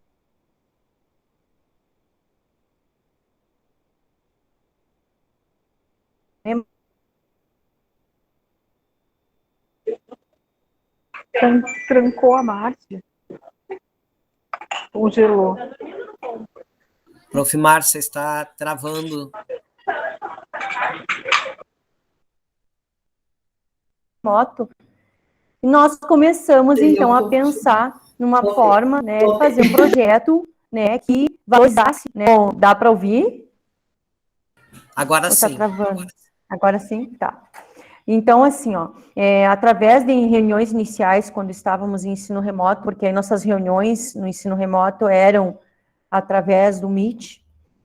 Trancou a Márcia. Congelou. Prof. Márcia está travando. Moto. E nós começamos, então, a pensar numa forma, né, de fazer um projeto, né, que valorizasse, né? Bom, dá para ouvir? Agora sim. Tá travando? Agora sim? Tá. Então, assim, ó, através de reuniões iniciais, quando estávamos em ensino remoto, porque aí nossas reuniões no ensino remoto eram através do Meet,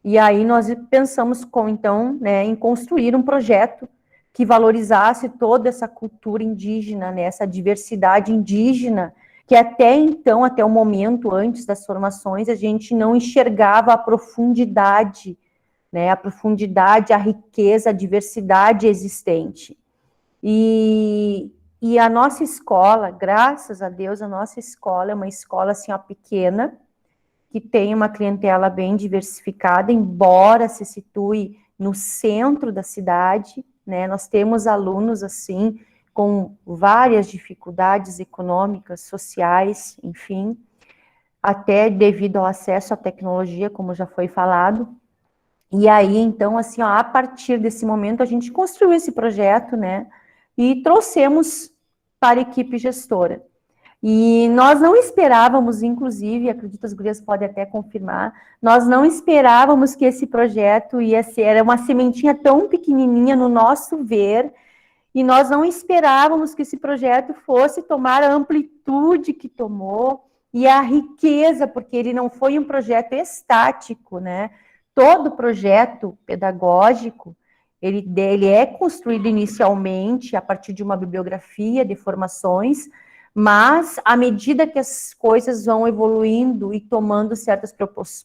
e aí nós pensamos, então, né, em construir um projeto que valorizasse toda essa cultura indígena, né, essa diversidade indígena, que até então, até o momento, antes das formações, a gente não enxergava a profundidade, né, a riqueza, a diversidade existente. E a nossa escola, graças a Deus, a nossa escola é uma escola, assim, ó, pequena, que tem uma clientela bem diversificada, embora se situe no centro da cidade, né, nós temos alunos, assim, com várias dificuldades econômicas, sociais, enfim, até devido ao acesso à tecnologia, como já foi falado. E aí, então, assim, ó, a partir desse momento, a gente construiu esse projeto, né, e trouxemos para a equipe gestora. E nós não esperávamos, inclusive, acredito que as gurias podem até confirmar, nós não esperávamos que esse projeto ia ser, era uma sementinha tão pequenininha no nosso ver, e nós não esperávamos que esse projeto fosse tomar a amplitude que tomou, e a riqueza, porque ele não foi um projeto estático, né? Todo projeto pedagógico, ele é construído inicialmente a partir de uma bibliografia de formações, mas à medida que as coisas vão evoluindo e tomando certas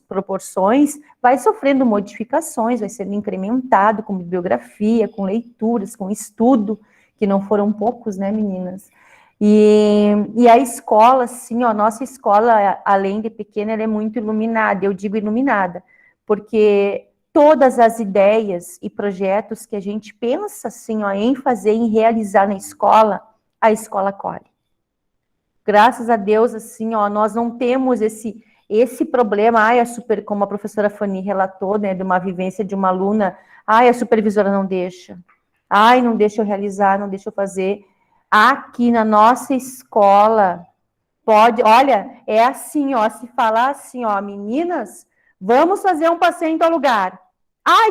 proporções, vai sofrendo modificações, vai sendo incrementado com bibliografia, com leituras, com estudo, que não foram poucos, né, meninas? E a escola, sim, a nossa escola, além de pequena, ela é muito iluminada, eu digo iluminada, porque todas as ideias e projetos que a gente pensa, assim, ó, em fazer, em realizar na escola, a escola acolhe. Graças a Deus, assim, ó, nós não temos esse problema, como a professora Fanny relatou, né, de uma vivência de uma aluna, a supervisora não deixa, não deixa eu realizar, não deixa eu fazer. Aqui na nossa escola, pode, olha, é assim, ó, se falar assim, ó, meninas, vamos fazer um passeio em tal lugar.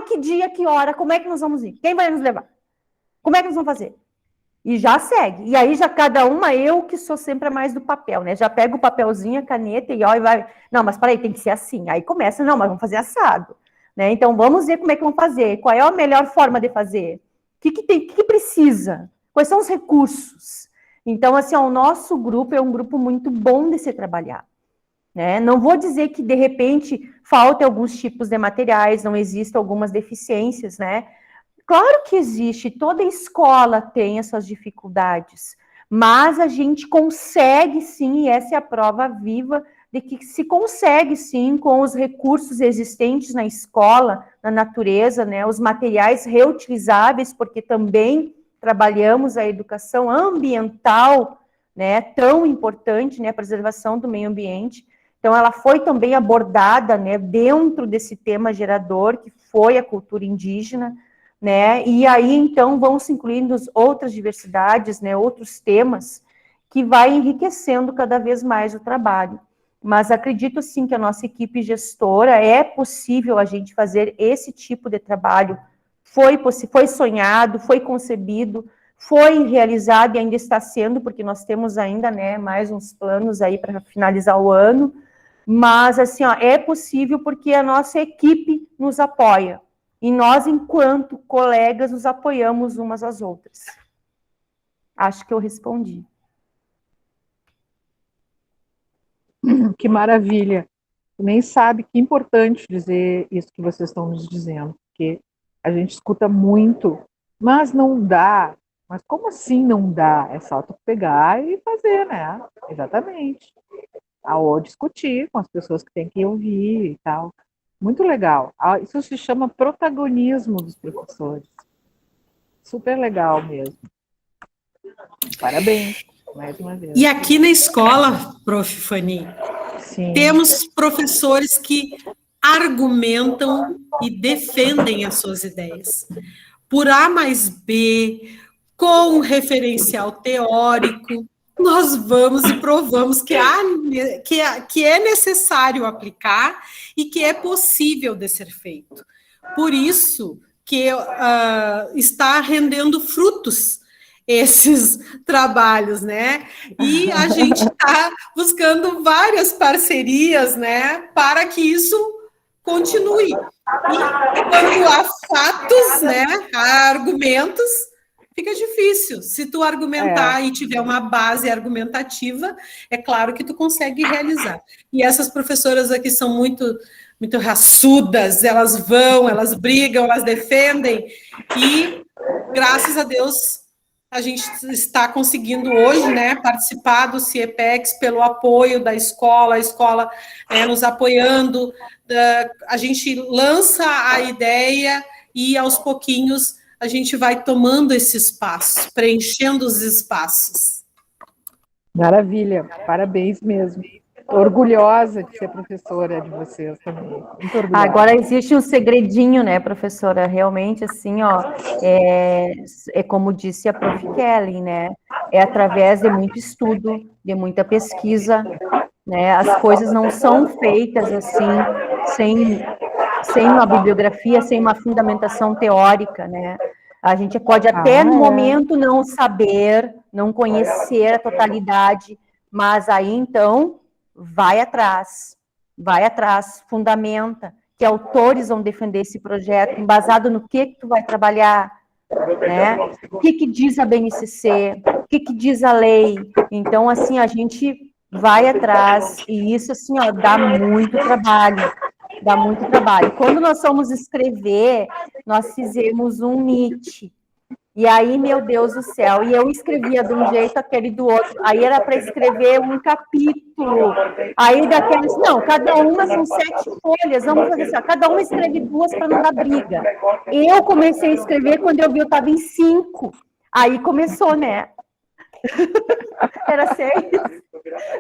Que dia, que hora, como é que nós vamos ir? Quem vai nos levar? Como é que nós vamos fazer? E já segue. E aí já cada uma, eu que sou sempre a mais do papel, né? Já pego o papelzinho, a caneta e ó, e vai. Não, mas peraí, tem que ser assim. Aí começa, não, mas vamos fazer assado. Né? Então vamos ver como é que vamos fazer. Qual é a melhor forma de fazer? O que precisa? Quais são os recursos? Então, assim, ó, o nosso grupo é um grupo muito bom de se trabalhar. Né? Não vou dizer que, de repente, falta alguns tipos de materiais, não existem algumas deficiências, né? Claro que existe, toda escola tem essas dificuldades, mas a gente consegue sim, e essa é a prova viva de que se consegue sim, com os recursos existentes na escola, na natureza, né, os materiais reutilizáveis, porque também trabalhamos a educação ambiental, né, tão importante, né, a preservação do meio ambiente. Então, ela foi também abordada, né, dentro desse tema gerador, que foi a cultura indígena, né, e aí, então, vão se incluindo outras diversidades, né, outros temas, que vai enriquecendo cada vez mais o trabalho. mas acredito sim que a nossa equipe gestora é possível a gente fazer esse tipo de trabalho. Foi sonhado, foi concebido, foi realizado e ainda está sendo, porque nós temos ainda, né, mais uns planos aí para finalizar o ano, mas assim, ó, é possível porque a nossa equipe nos apoia, e nós, enquanto colegas, nos apoiamos umas às outras. Acho que eu respondi. Que maravilha. Nem sabe que importante dizer isso que vocês estão nos dizendo, porque a gente escuta muito, mas não dá. Mas como assim não dá? É só tu pegar e fazer, né? Exatamente. Ou discutir com as pessoas que têm que ouvir e tal. Muito legal. Isso se chama protagonismo dos professores. Super legal mesmo. Parabéns, mais uma vez. E aqui na escola, Prof. Fanny, temos professores que argumentam e defendem as suas ideias. Por A mais B, com referencial teórico, nós vamos e provamos que é necessário aplicar e que é possível de ser feito. Por isso que está rendendo frutos esses trabalhos, né? E a gente está buscando várias parcerias, né, para que isso continue. E quando há fatos, né, há argumentos, fica difícil. Se tu argumentar e tiver uma base argumentativa, é claro que tu consegue realizar. E essas professoras aqui são muito raçudas, elas vão, elas brigam, elas defendem, e graças a Deus a gente está conseguindo hoje, né, participar do CIEPEX pelo apoio da escola, a escola nos apoiando, a gente lança a ideia e aos pouquinhos a gente vai tomando esse espaço, preenchendo os espaços. Maravilha, parabéns mesmo. Orgulhosa de ser professora de vocês também. Muito orgulhosa. Agora existe um segredinho, né, professora? Realmente, assim, ó, é como disse a Prof. Kelly, né? É através de muito estudo, de muita pesquisa, né? As coisas não são feitas assim, sem uma bibliografia, sem uma fundamentação teórica, né? A gente pode até no momento não saber, não conhecer a totalidade, mas aí então vai atrás, fundamenta, que autores vão defender esse projeto, embasado no que tu vai trabalhar, né? O que diz a BNCC, o que diz a lei. Então, assim, a gente vai atrás, e isso, assim, ó, dá muito trabalho. Quando nós fomos escrever, nós fizemos um NIT, e aí, meu Deus do céu, e eu escrevia de um jeito, aquele do outro, aí era para escrever um capítulo, aí daqueles, não, cada uma são 7 folhas, vamos fazer assim, ó, cada uma escreve 2 para não dar briga. Eu comecei a escrever, quando eu vi, eu estava em 5, aí começou, né? Era 6?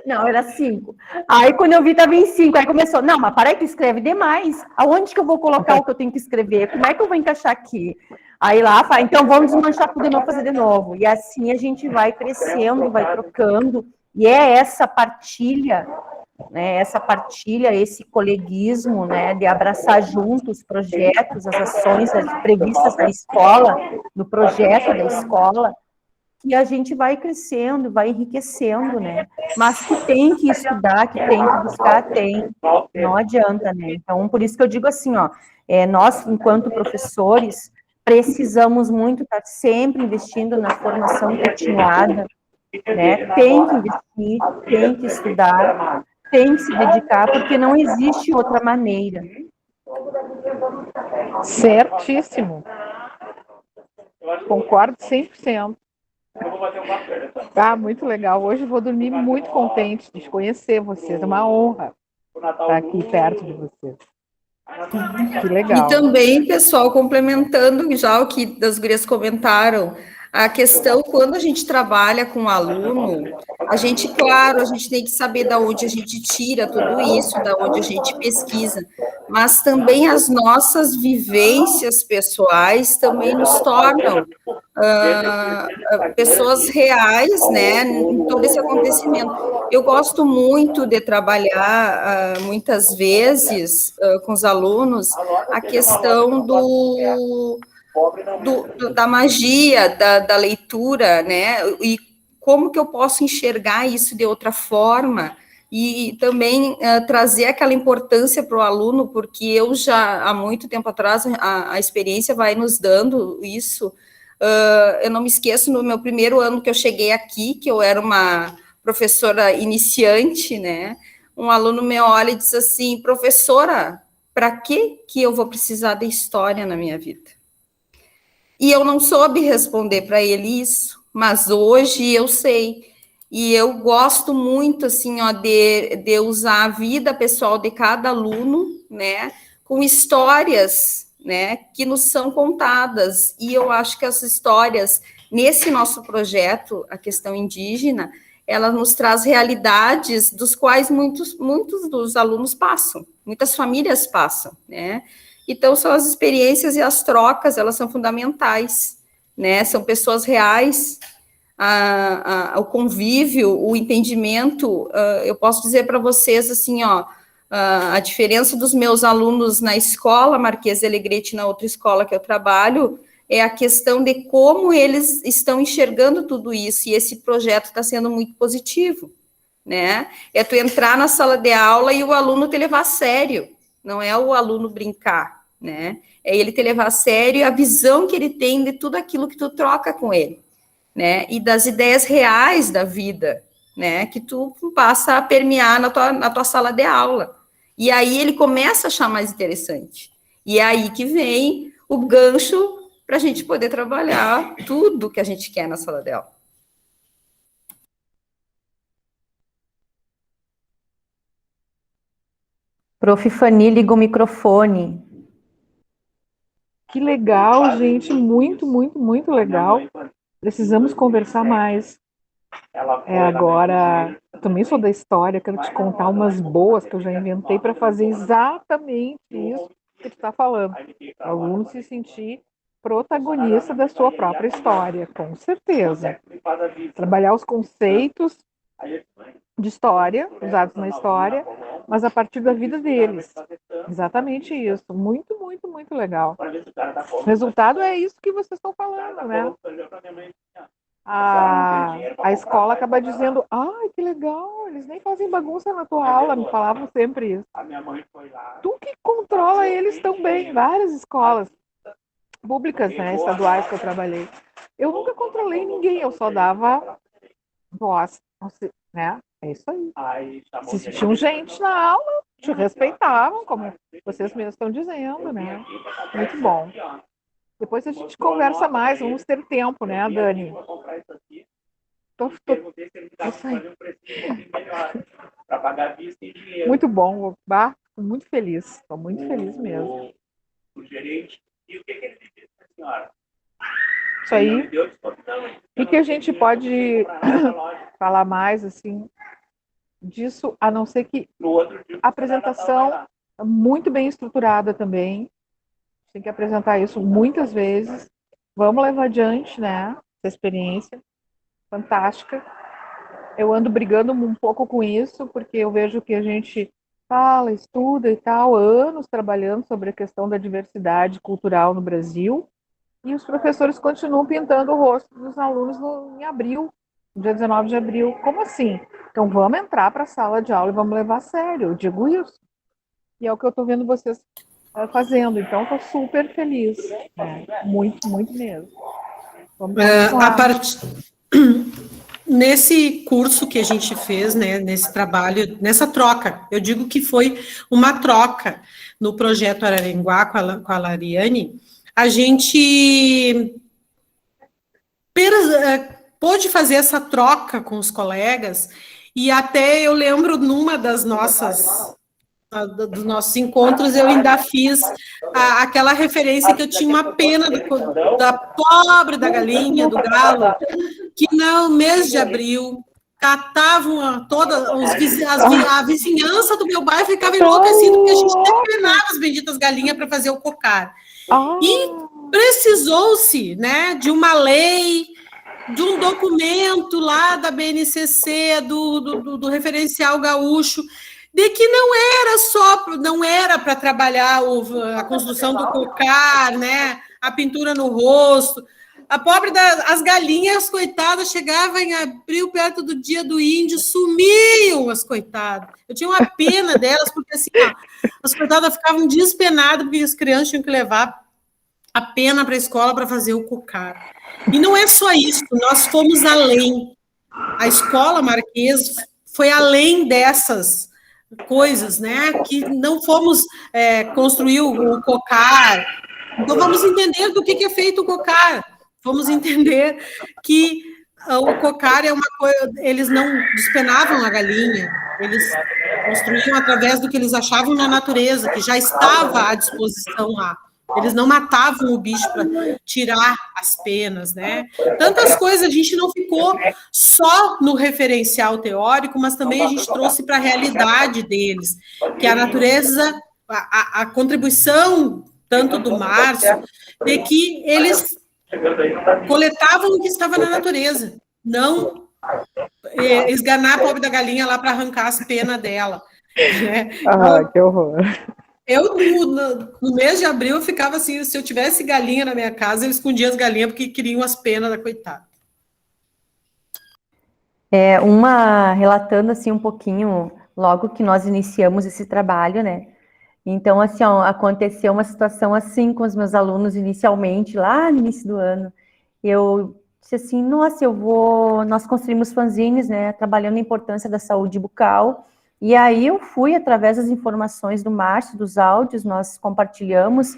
Não, era 5. Aí, quando eu vi, estava em 5. Aí começou, não, mas para aí, tu escreve demais. Aonde que eu vou colocar o que eu tenho que escrever? Como é que eu vou encaixar aqui? Aí lá, fala, então vamos desmanchar tudo de novo, fazer de novo. E assim a gente vai crescendo, vai trocando. E é essa partilha, né, esse coleguismo, né, de abraçar juntos os projetos, as ações previstas na escola, no projeto da escola, que a gente vai crescendo, vai enriquecendo, né? Mas que tem que estudar, que tem que buscar, tem. Não adianta, né? Então, por isso que eu digo assim, ó, nós, enquanto professores, precisamos muito estar sempre investindo na formação continuada, né? Tem que investir, tem que estudar, tem que se dedicar, porque não existe outra maneira. Certíssimo. Concordo 100%. Muito legal. Hoje eu vou dormir muito contente de conhecer vocês. É uma honra estar aqui perto de vocês. Que legal. E também, pessoal, complementando já o que as gurias comentaram, a questão, quando a gente trabalha com um aluno, a gente tem que saber de onde a gente tira tudo isso, de onde a gente pesquisa, mas também as nossas vivências pessoais também nos tornam pessoas reais, né, em todo esse acontecimento. Eu gosto muito de trabalhar, muitas vezes, com os alunos, a questão da magia, da leitura, né? E como que eu posso enxergar isso de outra forma, e também trazer aquela importância para o aluno, porque eu já, há muito tempo atrás, a experiência vai nos dando isso. Eu não me esqueço, no meu primeiro ano que eu cheguei aqui, que eu era uma professora iniciante, né, um aluno me olha e diz assim: professora, para que eu vou precisar de história na minha vida? E eu não soube responder para ele isso, mas hoje eu sei. E eu gosto muito, assim, ó, de usar a vida pessoal de cada aluno, né, com histórias, né, que nos são contadas. E eu acho que as histórias, nesse nosso projeto, a questão indígena, ela nos traz realidades dos quais muitos dos alunos passam, muitas famílias passam, né. Então, são as experiências e as trocas, elas são fundamentais, né, são pessoas reais. O convívio, o entendimento, eu posso dizer para vocês, assim, ó, a diferença dos meus alunos na escola Marquês de Alegrete, na outra escola que eu trabalho, é a questão de como eles estão enxergando tudo isso, e esse projeto está sendo muito positivo, né? É tu entrar na sala de aula e o aluno te levar a sério, não é o aluno brincar, né? É ele te levar a sério e a visão que ele tem de tudo aquilo que tu troca com ele, né, e das ideias reais da vida, né, que tu passa a permear na tua sala de aula. E aí ele começa a achar mais interessante. E é aí que vem o gancho para a gente poder trabalhar tudo que a gente quer na sala de aula. Prof. Fanny, liga o microfone. Que legal, gente, muito, muito, muito legal. Precisamos conversar mais. Agora, eu também sou da história, quero te contar umas boas que eu já inventei para fazer exatamente isso que tu está falando. O aluno se sentir protagonista da sua própria história, com certeza. Trabalhar os conceitos de história, usados na história, mas a partir da vida deles. Exatamente isso. Muito, muito, muito legal. O resultado é isso que vocês estão falando, né? A escola acaba dizendo: ai, que legal, eles nem fazem bagunça na tua aula, me falavam sempre isso. Tu que controla eles também, várias escolas públicas, né, estaduais que eu trabalhei. Eu nunca controlei ninguém, eu só dava voz, né? É isso aí. Se tinha gente na aula, te respeitavam, como vocês mesmos estão dizendo, né? Muito bom. Depois a gente conversa mais, vamos ter tempo, né, Dani? Muito bom, estou muito feliz mesmo. Isso aí. O que a gente pode falar mais, assim, disso, a não ser que a apresentação é muito bem estruturada também. Tem que apresentar isso muitas vezes. Vamos levar adiante, né? Essa experiência fantástica. Eu ando brigando um pouco com isso, porque eu vejo que a gente fala, estuda e tal, anos trabalhando sobre a questão da diversidade cultural no Brasil, e os professores continuam pintando o rosto dos alunos em abril, no dia 19 de abril. Como assim? Então vamos entrar para a sala de aula e vamos levar a sério, eu digo isso. E é o que eu estou vendo vocês fazendo, então estou super feliz, né? Muito, muito mesmo. Vamos Nesse curso que a gente fez, né, nesse trabalho, nessa troca, eu digo que foi uma troca no projeto Araranguá com a Lariane, a gente pôde fazer essa troca com os colegas, e até eu lembro numa dos nossos encontros, eu ainda fiz aquela referência que eu tinha uma pena da pobre da galinha, do galo, que no mês de abril catavam a vizinhança do meu bairro ficava enlouquecida, porque a gente penava as benditas galinhas para fazer o cocar. E precisou-se, né, de uma lei de um documento lá da BNCC, do referencial gaúcho, de que não era para trabalhar a construção do cocar, né, a pintura no rosto. A pobre as galinhas, coitadas, chegavam em abril, perto do dia do índio, sumiam as coitadas. Eu tinha uma pena delas, porque assim, as coitadas ficavam despenadas, porque as crianças tinham que levar a pena para a escola para fazer o cocar. E não é só isso, nós fomos além. A escola Marquês foi além dessas coisas, né? Que não fomos construir o cocar. Então, vamos entender do que é feito o cocar. Vamos entender que o cocar é uma coisa... Eles não despenavam a galinha, eles construíam através do que eles achavam na natureza, que já estava à disposição lá. Eles não matavam o bicho para tirar as penas, né? Tantas coisas, a gente não ficou só no referencial teórico, mas também a gente trouxe para a realidade deles, que a natureza, a contribuição tanto do Márcio, de que eles coletavam o que estava na natureza, não esganar a pobre da galinha lá para arrancar as penas dela. Né? Que horror! Eu, no mês de abril, eu ficava assim, se eu tivesse galinha na minha casa, eu escondia as galinhas porque queriam as penas da coitada. Relatando assim um pouquinho, logo que nós iniciamos esse trabalho, né? Então, assim, aconteceu uma situação assim com os meus alunos inicialmente, lá no início do ano. Eu disse assim, nossa, nós construímos fanzines, né, trabalhando a importância da saúde bucal. E aí eu fui, através das informações do Márcio, dos áudios, nós compartilhamos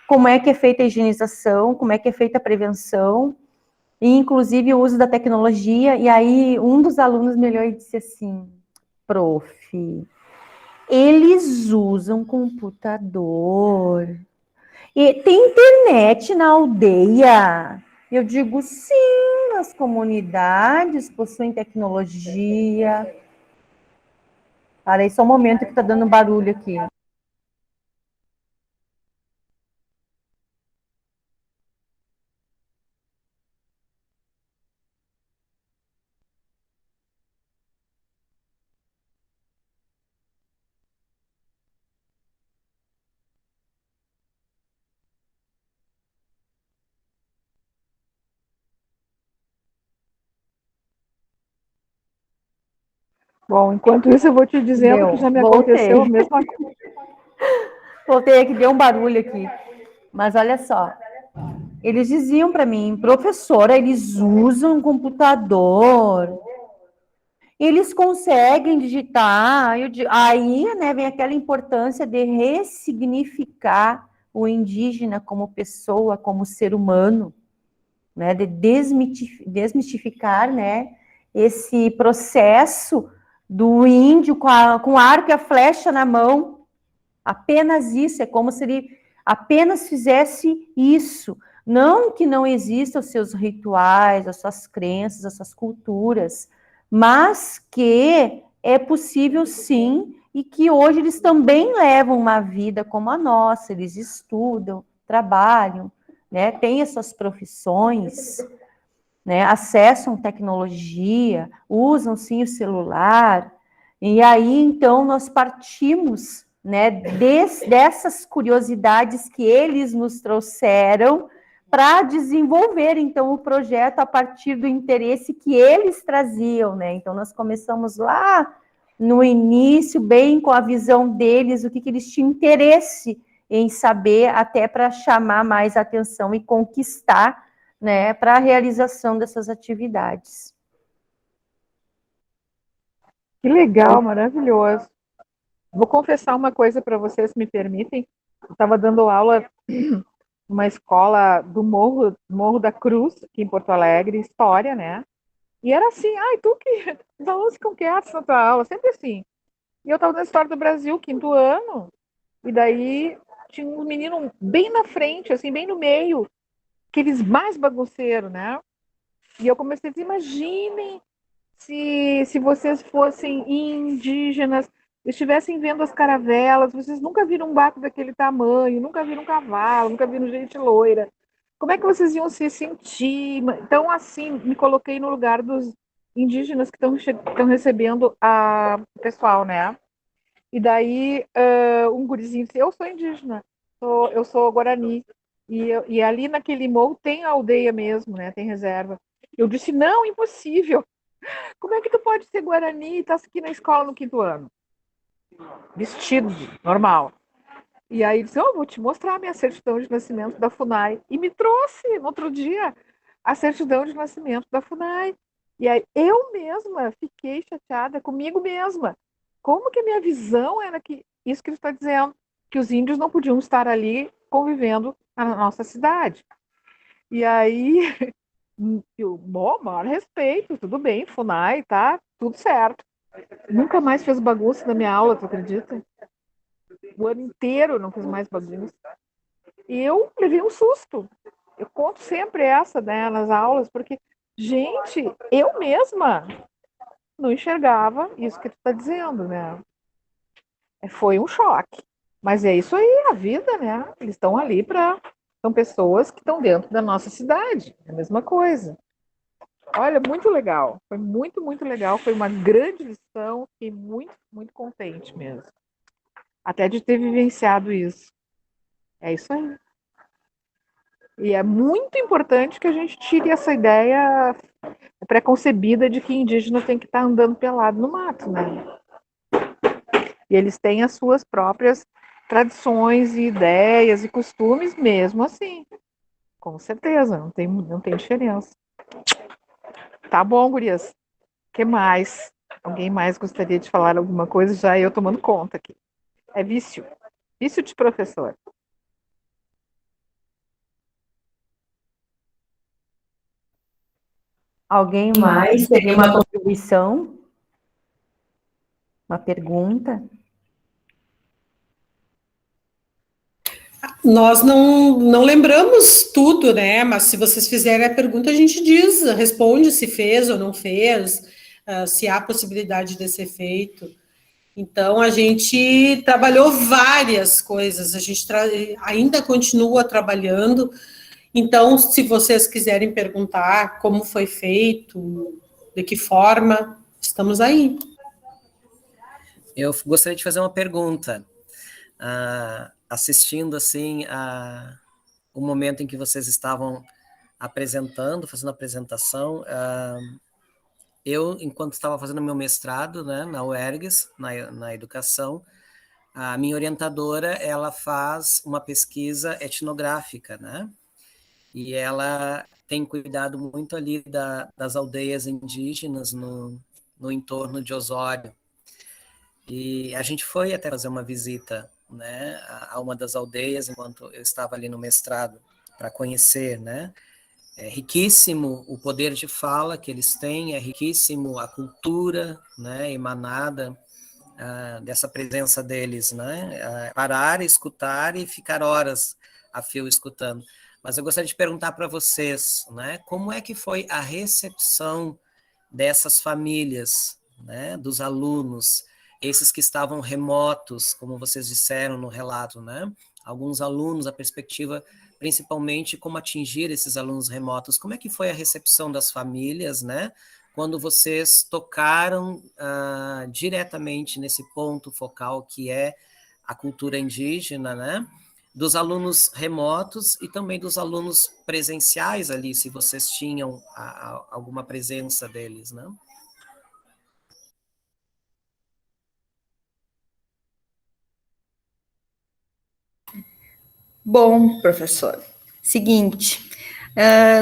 como é que é feita a higienização, como é que é feita a prevenção, e inclusive o uso da tecnologia. E aí um dos alunos me olhou e disse assim, prof, eles usam computador, e tem internet na aldeia? Eu digo, sim, as comunidades possuem tecnologia. Parei só um momento que está dando barulho aqui. Bom, enquanto isso eu vou te dizendo que já me aconteceu a mesma coisa. Voltei aqui, deu um barulho aqui. Mas olha só, eles diziam para mim, professora, eles usam computador, eles conseguem digitar. Aí, né, vem aquela importância de ressignificar o indígena como pessoa, como ser humano, né, de desmistificar, né, esse processo do índio com arco e a flecha na mão. Apenas isso, é como se ele apenas fizesse isso. Não que não existam os seus rituais, as suas crenças, as suas culturas, mas que é possível sim, e que hoje eles também levam uma vida como a nossa, eles estudam, trabalham, né, têm as suas profissões, né, acessam tecnologia, usam sim o celular, e aí então nós partimos, né, dessas curiosidades que eles nos trouxeram para desenvolver então o projeto a partir do interesse que eles traziam, né? Então nós começamos lá no início, bem com a visão deles, o que eles tinham interesse em saber, até para chamar mais atenção e conquistar, né, para a realização dessas atividades. Que legal, maravilhoso. Vou confessar uma coisa para vocês, se me permitem. Eu estava dando aula numa escola do Morro da Cruz, aqui em Porto Alegre, história, né? E era assim, os alunos ficam quietos na tua aula, sempre assim. E eu estava na História do Brasil, 5º ano, e daí tinha um menino bem na frente, assim, bem no meio, aqueles mais bagunceiros, né? E eu comecei a dizer, imaginem se vocês fossem indígenas, estivessem vendo as caravelas, vocês nunca viram um barco daquele tamanho, nunca viram um cavalo, nunca viram gente loira. como é que vocês iam se sentir? Então, assim, me coloquei no lugar dos indígenas que estão recebendo o pessoal, né? E daí, um gurizinho disse, eu sou indígena, eu sou Guarani. E ali naquele morro tem a aldeia mesmo, né? Tem reserva. Eu disse, não, impossível. Como é que tu pode ser Guarani e tá aqui na escola no 5º ano? Vestido, normal. E aí ele disse, vou te mostrar a minha certidão de nascimento da FUNAI. E me trouxe, no outro dia, a certidão de nascimento da FUNAI. E aí eu mesma fiquei chateada comigo mesma. Como que a minha visão era que isso que ele está dizendo, que os índios não podiam estar ali convivendo na nossa cidade. E aí, maior respeito, tudo bem, FUNAI, tá, tudo certo. Nunca mais fez bagunça na minha aula, tu acredita? O ano inteiro não fiz mais bagunça. E eu levei um susto. Eu conto sempre essa, né, nas aulas, porque, gente, eu mesma não enxergava isso que tu está dizendo, né? Foi um choque. Mas é isso aí, a vida, né? Eles estão ali para... São pessoas que estão dentro da nossa cidade. É a mesma coisa. Olha, muito legal. Foi muito, muito legal. Foi uma grande lição. Fiquei muito, muito contente mesmo. Até de ter vivenciado isso. É isso aí. E é muito importante que a gente tire essa ideia preconcebida de que indígena tem que estar andando pelado no mato, né? E eles têm as suas próprias tradições e ideias e costumes mesmo assim. Com certeza, não tem diferença. Tá bom, gurias. O que mais? Alguém mais gostaria de falar alguma coisa? Já eu tomando conta aqui. É vício. Vício de professor. Alguém mais teria uma contribuição? Uma pergunta? Nós não lembramos tudo, né? Mas se vocês fizerem a pergunta, a gente diz, responde se fez ou não fez, se há possibilidade de ser feito. Então, a gente trabalhou várias coisas, a gente ainda continua trabalhando. Então, se vocês quiserem perguntar como foi feito, de que forma, estamos aí. Eu gostaria de fazer uma pergunta. Assistindo, assim, o momento em que vocês estavam fazendo a apresentação, eu, enquanto estava fazendo meu mestrado, né, na UERGS, na educação, a minha orientadora, ela faz uma pesquisa etnográfica, né? E ela tem cuidado muito ali das aldeias indígenas no entorno de Osório. E a gente foi até fazer uma visita, né, a uma das aldeias, enquanto eu estava ali no mestrado, para conhecer, né? É riquíssimo o poder de fala que eles têm, é riquíssimo a cultura, né, emanada dessa presença deles, né? Parar, escutar e ficar horas a fio escutando. Mas eu gostaria de perguntar para vocês, né, como é que foi a recepção dessas famílias, né, dos alunos, esses que estavam remotos, como vocês disseram no relato, né? Alguns alunos, a perspectiva, principalmente, como atingir esses alunos remotos. Como é que foi a recepção das famílias, né? Quando vocês tocaram diretamente nesse ponto focal que é a cultura indígena, né? Dos alunos remotos e também dos alunos presenciais ali, se vocês tinham alguma presença deles, né? Bom, professor, seguinte,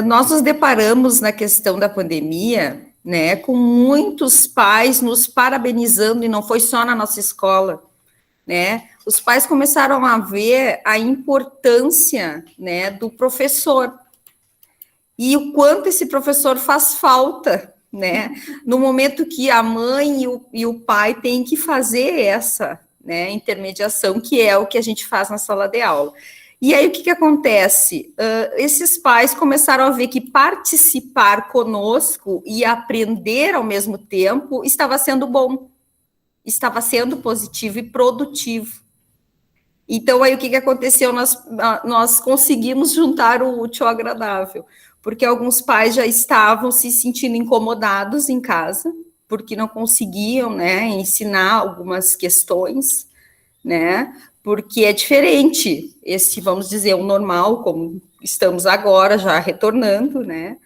nós nos deparamos na questão da pandemia, né, com muitos pais nos parabenizando, e não foi só na nossa escola, né, os pais começaram a ver a importância, né, do professor, e o quanto esse professor faz falta, né, no momento que a mãe e o pai têm que fazer essa, né, intermediação, que é o que a gente faz na sala de aula. E aí, o que acontece? Esses pais começaram a ver que participar conosco e aprender ao mesmo tempo estava sendo bom, estava sendo positivo e produtivo. Então, aí, o que aconteceu? Nós conseguimos juntar o útil ao agradável, porque alguns pais já estavam se sentindo incomodados em casa, porque não conseguiam, né, ensinar algumas questões, né, porque é diferente esse, vamos dizer, o normal, como estamos agora, já retornando, né,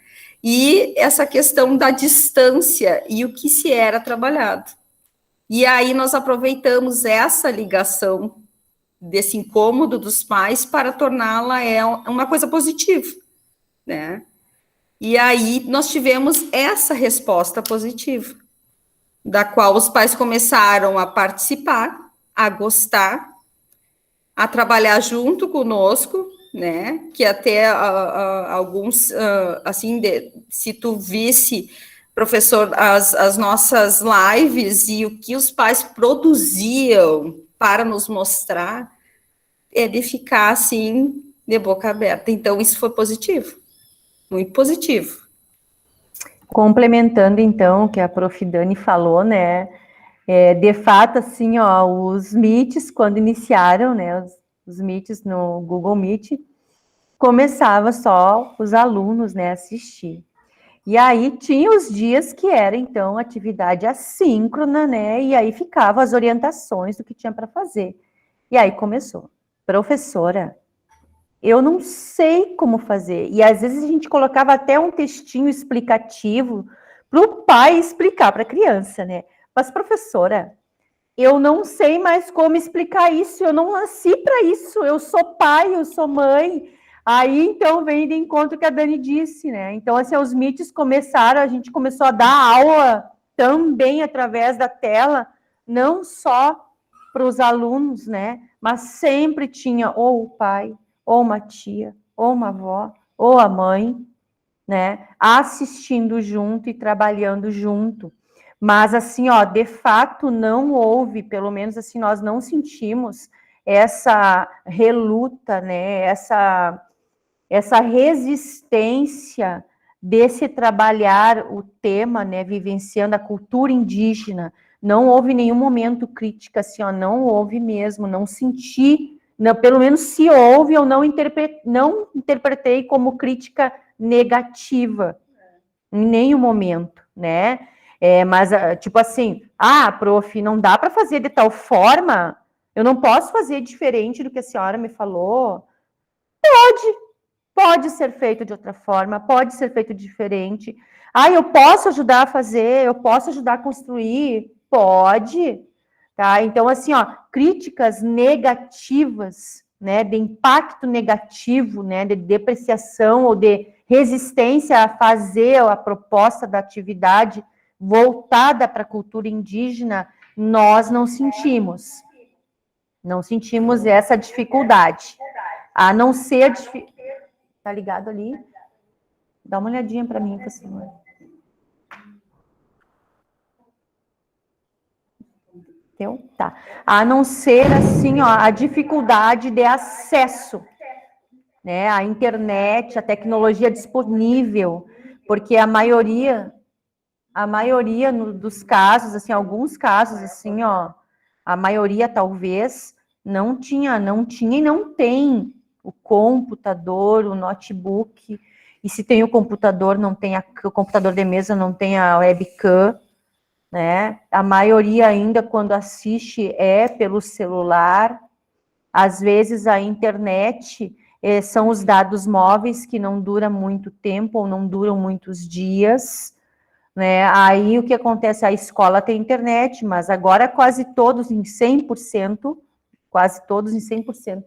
e essa questão da distância e o que se era trabalhado. E aí nós aproveitamos essa ligação desse incômodo dos pais para torná-la uma coisa positiva, né? E aí nós tivemos essa resposta positiva, da qual os pais começaram a participar, a gostar, a trabalhar junto conosco, né? Que até alguns, assim, se tu visse, professor, as nossas lives e o que os pais produziam para nos mostrar, é de ficar, assim, de boca aberta. Então, isso foi positivo, muito positivo. Complementando, então, o que a prof. Dani falou, né, de fato, assim, ó, os Meets, quando iniciaram, né, os Meets no Google Meet, começava só os alunos, né, assistir. E aí tinha os dias que era, então, atividade assíncrona, né, e aí ficavam as orientações do que tinha para fazer. E aí começou. Professora, eu não sei como fazer. E às vezes a gente colocava até um textinho explicativo para o pai explicar para a criança, né? Mas, professora, eu não sei mais como explicar isso, eu não nasci para isso, eu sou pai, eu sou mãe. Aí, então, vem de encontro que a Dani disse, né? Então, assim, os Meets começaram, a gente começou a dar aula também através da tela, não só para os alunos, né? Mas sempre tinha ou o pai, ou uma tia, ou uma avó, ou a mãe, né? Assistindo junto e trabalhando junto. Mas, assim, ó, de fato, não houve, pelo menos assim, nós não sentimos essa reluta, né? Essa resistência desse trabalhar o tema, né? Vivenciando a cultura indígena. Não houve nenhum momento crítica, assim, ó, não houve mesmo, não senti, não, pelo menos se houve, eu não interpretei como crítica negativa, em nenhum momento, né? Mas, tipo assim, prof, não dá para fazer de tal forma, eu não posso fazer diferente do que a senhora me falou. Pode ser feito de outra forma, pode ser feito diferente. Eu posso ajudar a fazer, eu posso ajudar a construir, pode, tá? Então, assim, ó, críticas negativas, né, de impacto negativo, né, de depreciação ou de resistência a fazer a proposta da atividade voltada para a cultura indígena, nós não sentimos. Não sentimos essa dificuldade. A não ser a dificuldade. Tá ligado ali? Dá uma olhadinha para mim, por favor. Entendeu? Tá. A não ser, assim, ó, a dificuldade de acesso, né, à internet, à tecnologia disponível, porque a maioria dos casos, assim, alguns casos, assim, ó, a maioria talvez não tinha e não tem o computador, o notebook, e se tem o computador, não tem o computador de mesa, não tem a webcam, né? A maioria ainda, quando assiste, é pelo celular. Às vezes, a internet são os dados móveis que não duram muito tempo ou não duram muitos dias, né? Aí, o que acontece? A escola tem internet, mas agora quase todos em 100%,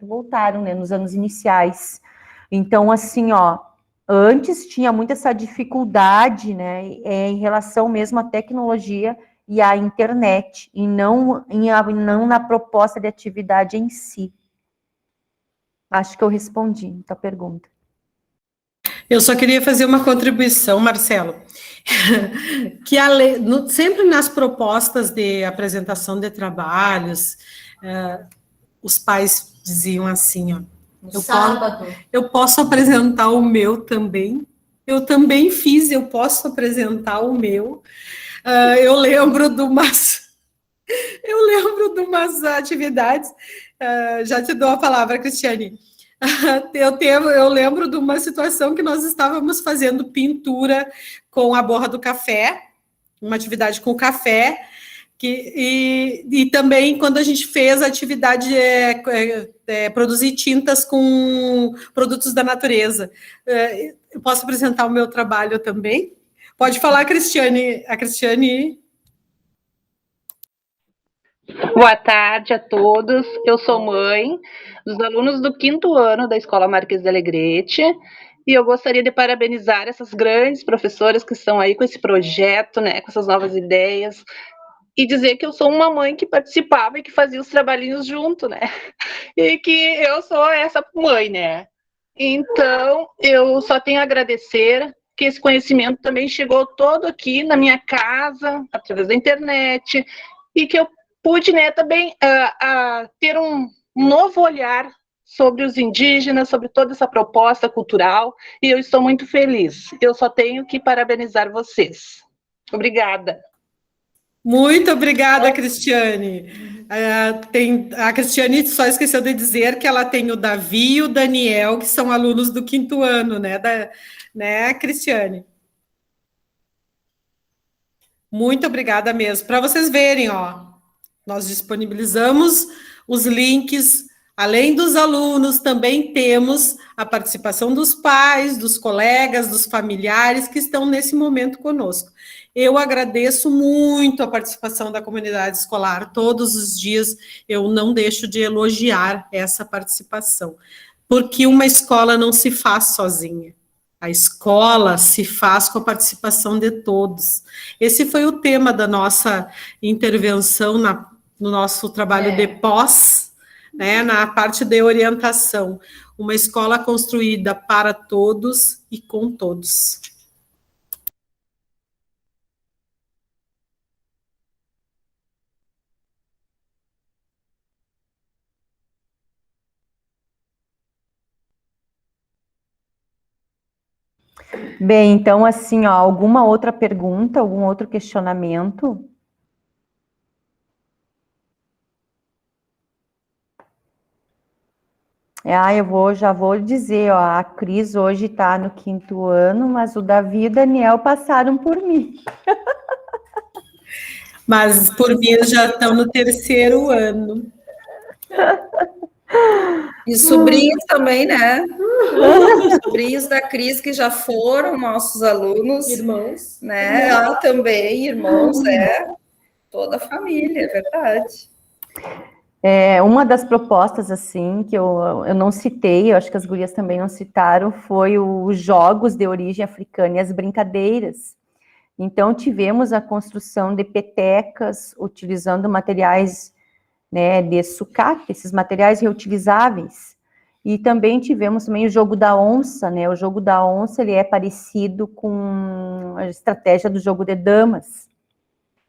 voltaram, né, nos anos iniciais. Então, assim, ó, antes tinha muito essa dificuldade, né, em relação mesmo à tecnologia e à internet, e não na proposta de atividade em si. Acho que eu respondi a pergunta. Eu só queria fazer uma contribuição, Marcelo, que sempre nas propostas de apresentação de trabalhos, os pais diziam assim, ó, eu posso apresentar o meu também, eu também fiz, eu posso apresentar o meu. Eu lembro de de umas atividades, já te dou a palavra, Cristiane. Eu lembro de uma situação que nós estávamos fazendo pintura com a borra do café, uma atividade com café, e também quando a gente fez a atividade produzir tintas com produtos da natureza. Eu posso apresentar o meu trabalho também? Pode falar, Cristiane. A Cristiane. Boa tarde a todos. Eu sou mãe dos alunos do 5º ano da Escola Marquês de Alegrete e eu gostaria de parabenizar essas grandes professoras que estão aí com esse projeto, né, com essas novas ideias, e dizer que eu sou uma mãe que participava e que fazia os trabalhinhos junto, né? E que eu sou essa mãe, né? Então, eu só tenho a agradecer que esse conhecimento também chegou todo aqui na minha casa, através da internet, e que eu pude, né, também ter um novo olhar sobre os indígenas, sobre toda essa proposta cultural, e eu estou muito feliz. Eu só tenho que parabenizar vocês. Obrigada. Muito obrigada, Cristiane. A Cristiane só esqueceu de dizer que ela tem o Davi e o Daniel, que são alunos do 5º ano, né, Cristiane? Muito obrigada mesmo. Para vocês verem, nós disponibilizamos os links. Além dos alunos, também temos a participação dos pais, dos colegas, dos familiares que estão nesse momento conosco. Eu agradeço muito a participação da comunidade escolar. Todos os dias eu não deixo de elogiar essa participação, porque uma escola não se faz sozinha. A escola se faz com a participação de todos. Esse foi o tema da nossa intervenção no nosso trabalho de pós, né, na parte de orientação. Uma escola construída para todos e com todos. Bem, então, assim, alguma outra pergunta, algum outro questionamento? Já vou dizer, a Cris hoje está no 5º ano, mas o Davi e o Daniel passaram por mim. Mas por mim já estão no 3º ano. E sobrinhos também, né? Sobrinhos da Cris, que já foram nossos alunos. Irmãos. Né? Ela também, irmãos, toda a família, é verdade. Uma das propostas, assim, que eu não citei, eu acho que as gurias também não citaram, foi os jogos de origem africana e as brincadeiras. Então, tivemos a construção de petecas, utilizando materiais, né, de sucata, esses materiais reutilizáveis. E também tivemos o jogo da onça, né? O jogo da onça, ele é parecido com a estratégia do jogo de damas.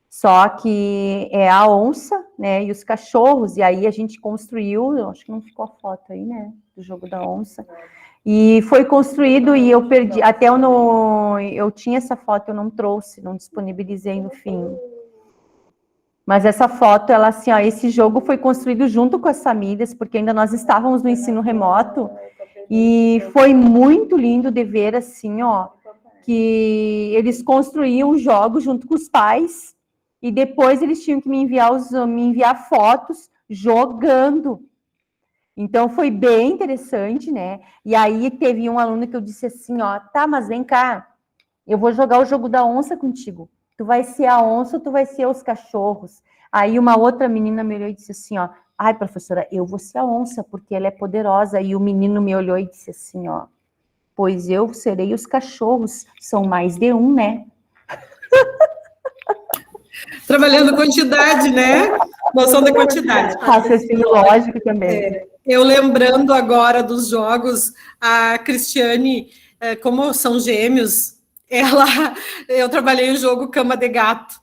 Só que é a onça, né, e os cachorros, e aí a gente construiu, eu acho que não ficou a foto aí, né, do jogo da onça, e foi construído, e eu perdi, até eu tinha essa foto, eu não trouxe, não disponibilizei no fim. Mas essa foto, ela assim, esse jogo foi construído junto com as famílias, porque ainda nós estávamos no ensino remoto, e foi muito lindo de ver, assim, que eles construíam jogos junto com os pais, e depois eles tinham que me enviar fotos jogando. Então, foi bem interessante, né? E aí, teve um aluno que eu disse assim, tá, mas vem cá, eu vou jogar o jogo da onça contigo. Tu vai ser a onça ou tu vai ser os cachorros? Aí, uma outra menina me olhou e disse assim, ai, professora, eu vou ser a onça, porque ela é poderosa. E o menino me olhou e disse assim, pois eu serei os cachorros, são mais de um, né? Trabalhando quantidade, né? Noção da quantidade. Raciocínio lógico também. Eu lembrando agora dos jogos, a Cristiane, como são gêmeos, eu trabalhei o jogo Cama de Gato.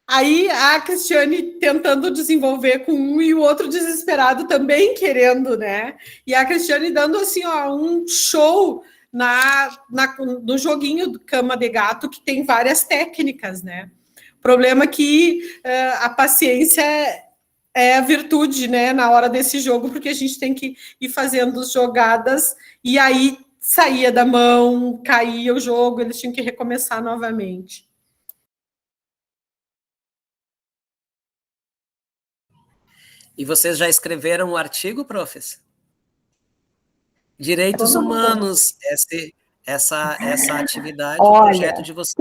Aí a Cristiane tentando desenvolver com um e o outro desesperado também querendo, né? E a Cristiane dando assim, um show no joguinho do Cama de Gato, que tem várias técnicas, né? O problema é que a paciência é a virtude, né, na hora desse jogo, porque a gente tem que ir fazendo jogadas, e aí saía da mão, caía o jogo, eles tinham que recomeçar novamente. E vocês já escreveram um artigo, professor? Direitos humanos, essa atividade, olha, o projeto de vocês.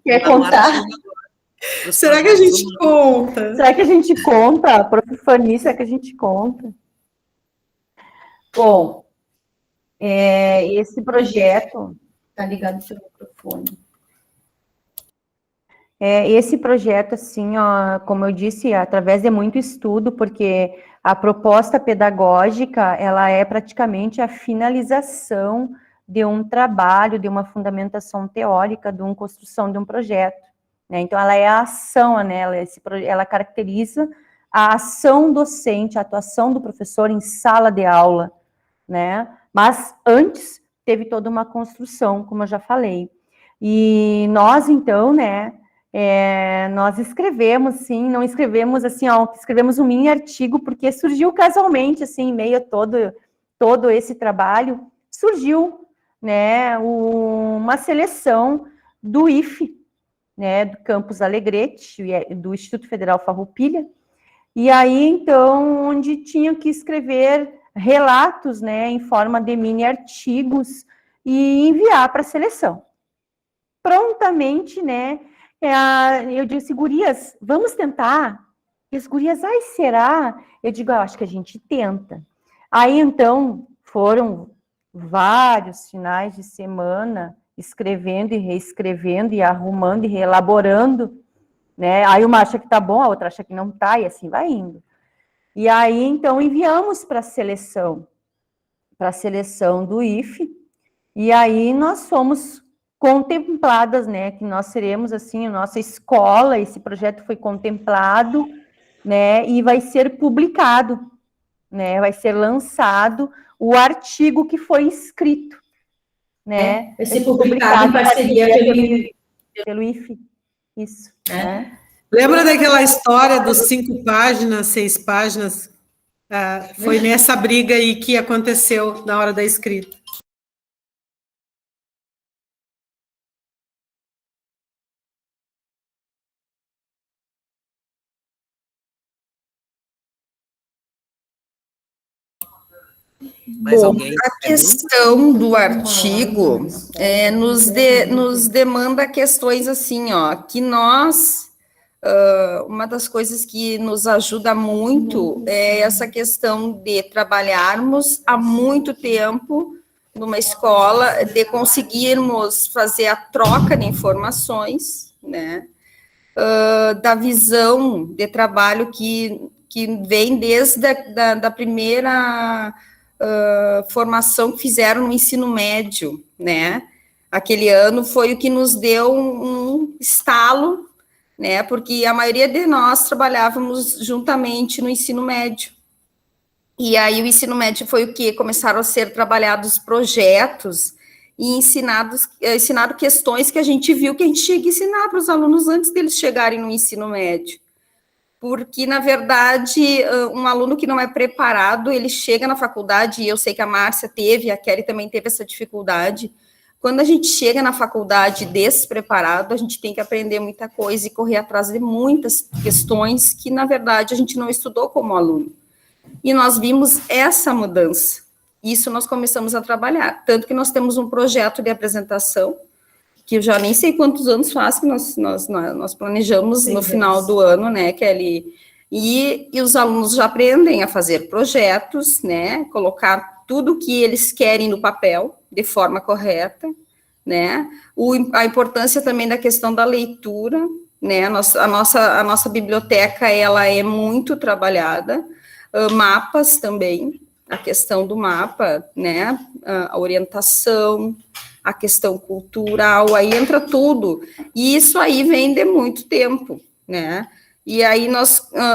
Quer contar? Será que a gente conta? Será que a gente conta? Prof. Fanny, será que a gente conta? Bom, esse projeto... Tá ligado o seu microfone. Esse projeto, assim, ó, como eu disse, através de muito estudo, porque a proposta pedagógica, ela é praticamente a finalização de um trabalho, de uma fundamentação teórica, de uma construção de um projeto, né? Então, ela é a ação, né? Ela caracteriza a ação docente, a atuação do professor em sala de aula, né? Mas antes teve toda uma construção, como eu já falei. E nós, então, né, nós escrevemos, sim, não escrevemos assim, ó, escrevemos um mini artigo, porque surgiu casualmente, assim, em meio a todo esse trabalho, surgiu, né, uma seleção do IFE, né, do Campus Alegrete, do Instituto Federal Farroupilha, e aí, então, onde tinham que escrever relatos, né, em forma de mini artigos e enviar para a seleção. Prontamente, né, eu disse, gurias, vamos tentar? E as gurias, ai, será? Eu digo, acho que a gente tenta. Aí, então, foram vários finais de semana escrevendo e reescrevendo e arrumando e reelaborando, né? Aí uma acha que tá bom, a outra acha que não tá, e assim vai indo. E aí, então, enviamos para a seleção do IFE, e aí nós fomos contempladas, né, que nós seremos, assim, a nossa escola, esse projeto foi contemplado, né, e vai ser publicado, né, vai ser lançado o artigo que foi escrito, né. Vai ser publicado em parceria pelo IFE, isso, né. Lembra daquela história dos 5 páginas, 6 páginas? Foi nessa briga aí que aconteceu na hora da escrita. Bom, a questão do artigo nos demanda questões assim, ó, que nós, uma das coisas que nos ajuda muito é essa questão de trabalharmos há muito tempo numa escola, de conseguirmos fazer a troca de informações, né, da visão de trabalho que vem desde da primeira formação que fizeram no ensino médio, né? Aquele ano foi o que nos deu um estalo, né? Porque a maioria de nós trabalhávamos juntamente no ensino médio. E aí o ensino médio foi o que começaram a ser trabalhados projetos e ensinado questões que a gente viu que a gente tinha que ensinar para os alunos antes deles chegarem no ensino médio. Porque, na verdade, um aluno que não é preparado, ele chega na faculdade, e eu sei que a Márcia teve, a Kelly também teve essa dificuldade. Quando a gente chega na faculdade despreparado, a gente tem que aprender muita coisa e correr atrás de muitas questões que, na verdade, a gente não estudou como aluno. E nós vimos essa mudança. Isso nós começamos a trabalhar. Tanto que nós temos um projeto de apresentação, que eu já nem sei quantos anos faz que nós planejamos no final do ano, né, Kelly? E os alunos já aprendem a fazer projetos, né, colocar tudo o que eles querem no papel, de forma correta, né? A importância também da questão da leitura, né? A nossa biblioteca, ela é muito trabalhada, mapas também, a questão do mapa, né, a orientação, a questão cultural, aí entra tudo, e isso aí vem de muito tempo, né, e aí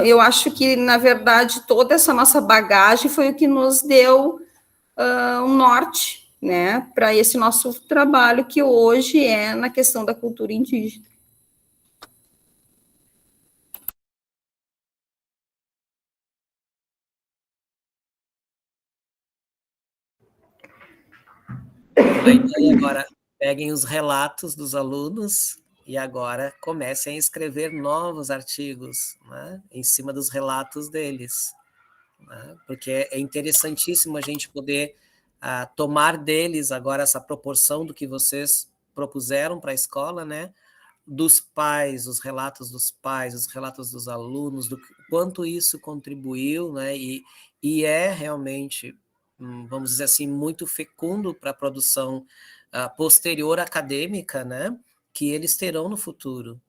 eu acho que, na verdade, toda essa nossa bagagem foi o que nos deu um norte, né, para esse nosso trabalho, que hoje é na questão da cultura indígena. Aí agora peguem os relatos dos alunos e agora comecem a escrever novos artigos, né, em cima dos relatos deles, né, porque é interessantíssimo a gente poder tomar deles agora essa proporção do que vocês propuseram para a escola, né, dos pais, os relatos dos pais, os relatos dos alunos, do quanto isso contribuiu, né, e é realmente, vamos dizer assim, muito fecundo para a produção posterior acadêmica, né, que eles terão no futuro.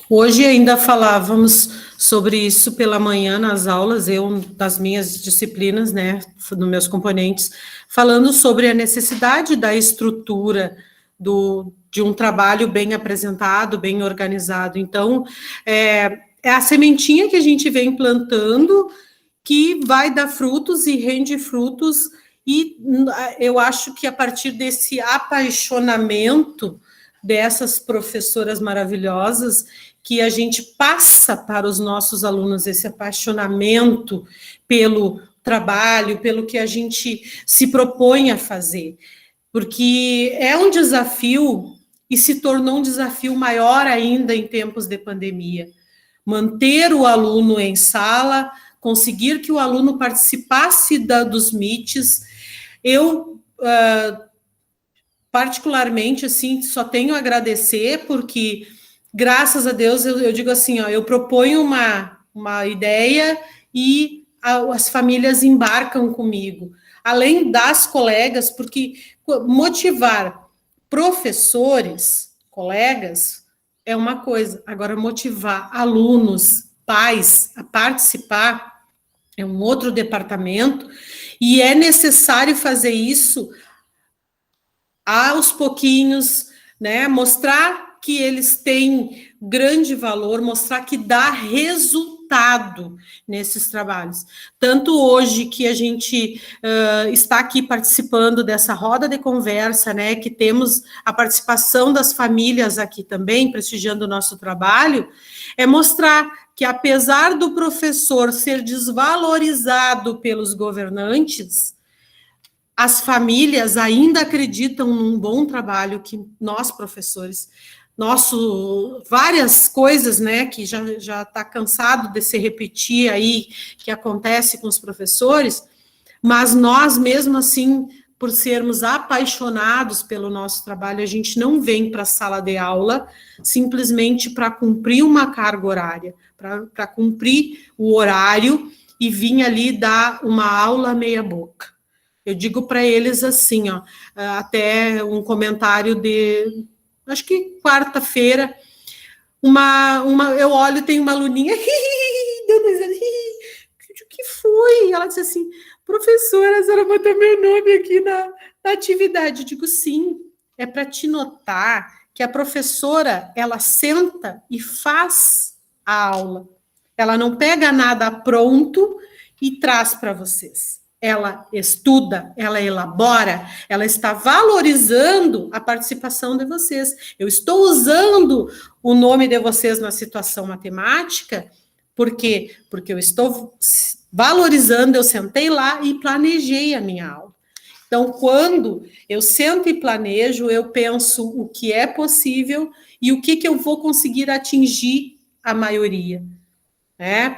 Hoje ainda falávamos sobre isso pela manhã nas aulas, eu, das minhas disciplinas, né, dos meus componentes, falando sobre a necessidade da estrutura de um trabalho bem apresentado, bem organizado. Então, é a sementinha que a gente vem plantando que vai dar frutos e rende frutos, e eu acho que a partir desse apaixonamento dessas professoras maravilhosas, que a gente passa para os nossos alunos esse apaixonamento pelo trabalho, pelo que a gente se propõe a fazer, porque é um desafio e se tornou um desafio maior ainda em tempos de pandemia. Manter o aluno em sala, conseguir que o aluno participasse dos meets. Eu, particularmente, assim, só tenho a agradecer, porque, graças a Deus, eu digo assim, ó, eu proponho uma ideia e as famílias embarcam comigo. Além das colegas, porque motivar professores, colegas, é uma coisa. Agora, motivar alunos, pais a participar é um outro departamento, e é necessário fazer isso aos pouquinhos, né? Mostrar que eles têm grande valor, mostrar que dá resultado nesses trabalhos. Tanto hoje que a gente está aqui participando dessa roda de conversa, né? Que temos a participação das famílias aqui também, prestigiando o nosso trabalho, é mostrar que, apesar do professor ser desvalorizado pelos governantes, as famílias ainda acreditam num bom trabalho que nós, professores, várias coisas, né, que já está cansado de se repetir aí, que acontece com os professores, mas nós, mesmo assim, por sermos apaixonados pelo nosso trabalho, a gente não vem para a sala de aula simplesmente para cumprir uma carga horária, para cumprir o horário e vir ali dar uma aula meia boca. Eu digo para eles assim, ó, até um comentário de, acho que quarta-feira, eu olho e tem uma aluninha, dando risada, o que foi? Ela disse assim, professora, a senhora botou meu nome aqui na atividade. Eu digo, sim, é para te notar que a professora, ela senta e faz a aula. Ela não pega nada pronto e traz para vocês. Ela estuda, ela elabora, ela está valorizando a participação de vocês. Eu estou usando o nome de vocês na situação matemática, por quê? Porque eu estou valorizando, eu sentei lá e planejei a minha aula. Então, quando eu sento e planejo, eu penso o que é possível e o que eu vou conseguir atingir a maioria.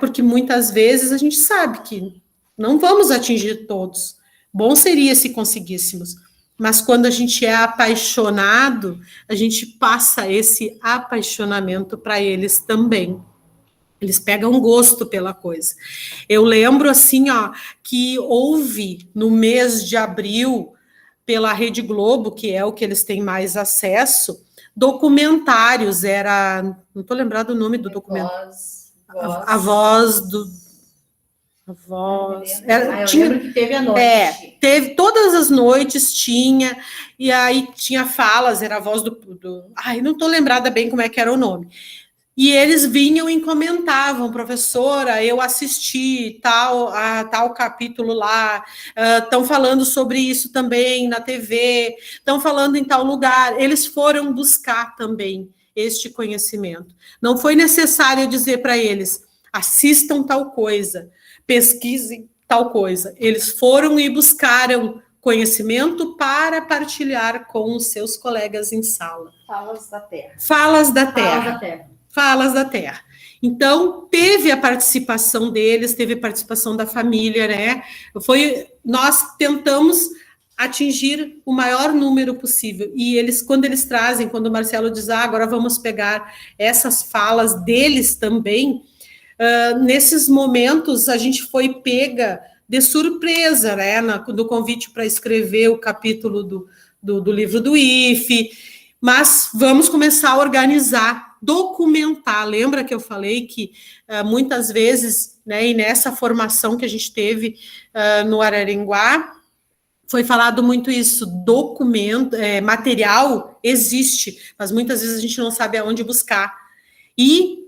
Porque muitas vezes a gente sabe que não vamos atingir todos. Bom seria se conseguíssemos. Mas quando a gente é apaixonado, a gente passa esse apaixonamento para eles também. Eles pegam gosto pela coisa. Eu lembro, assim, ó, que houve no mês de abril, pela Rede Globo, que é o que eles têm mais acesso, documentários, não estou lembrando o nome do documentário. A voz do... A voz... eu lembro que teve à noite. Teve, todas as noites tinha, e aí tinha falas, era a voz do... não estou lembrada bem como é que era o nome. E eles vinham e comentavam, professora, eu assisti tal capítulo lá, estão falando sobre isso também na TV, estão falando em tal lugar. Eles foram buscar também este conhecimento. Não foi necessário dizer para eles, assistam tal coisa, pesquisem tal coisa. Eles foram e buscaram conhecimento para partilhar com os seus colegas em sala. Falas da Terra. Falas da Terra. Falas da Terra. Então, teve a participação deles, teve a participação da família, né? Nós tentamos atingir o maior número possível. E eles, quando o Marcelo diz, agora vamos pegar essas falas deles também, nesses momentos a gente foi pega de surpresa, né, do convite para escrever o capítulo do livro do IFE, mas vamos começar a organizar, documentar. Lembra que eu falei que muitas vezes, né, e nessa formação que a gente teve no Araranguá, foi falado muito isso, documento, material existe, mas muitas vezes a gente não sabe aonde buscar. E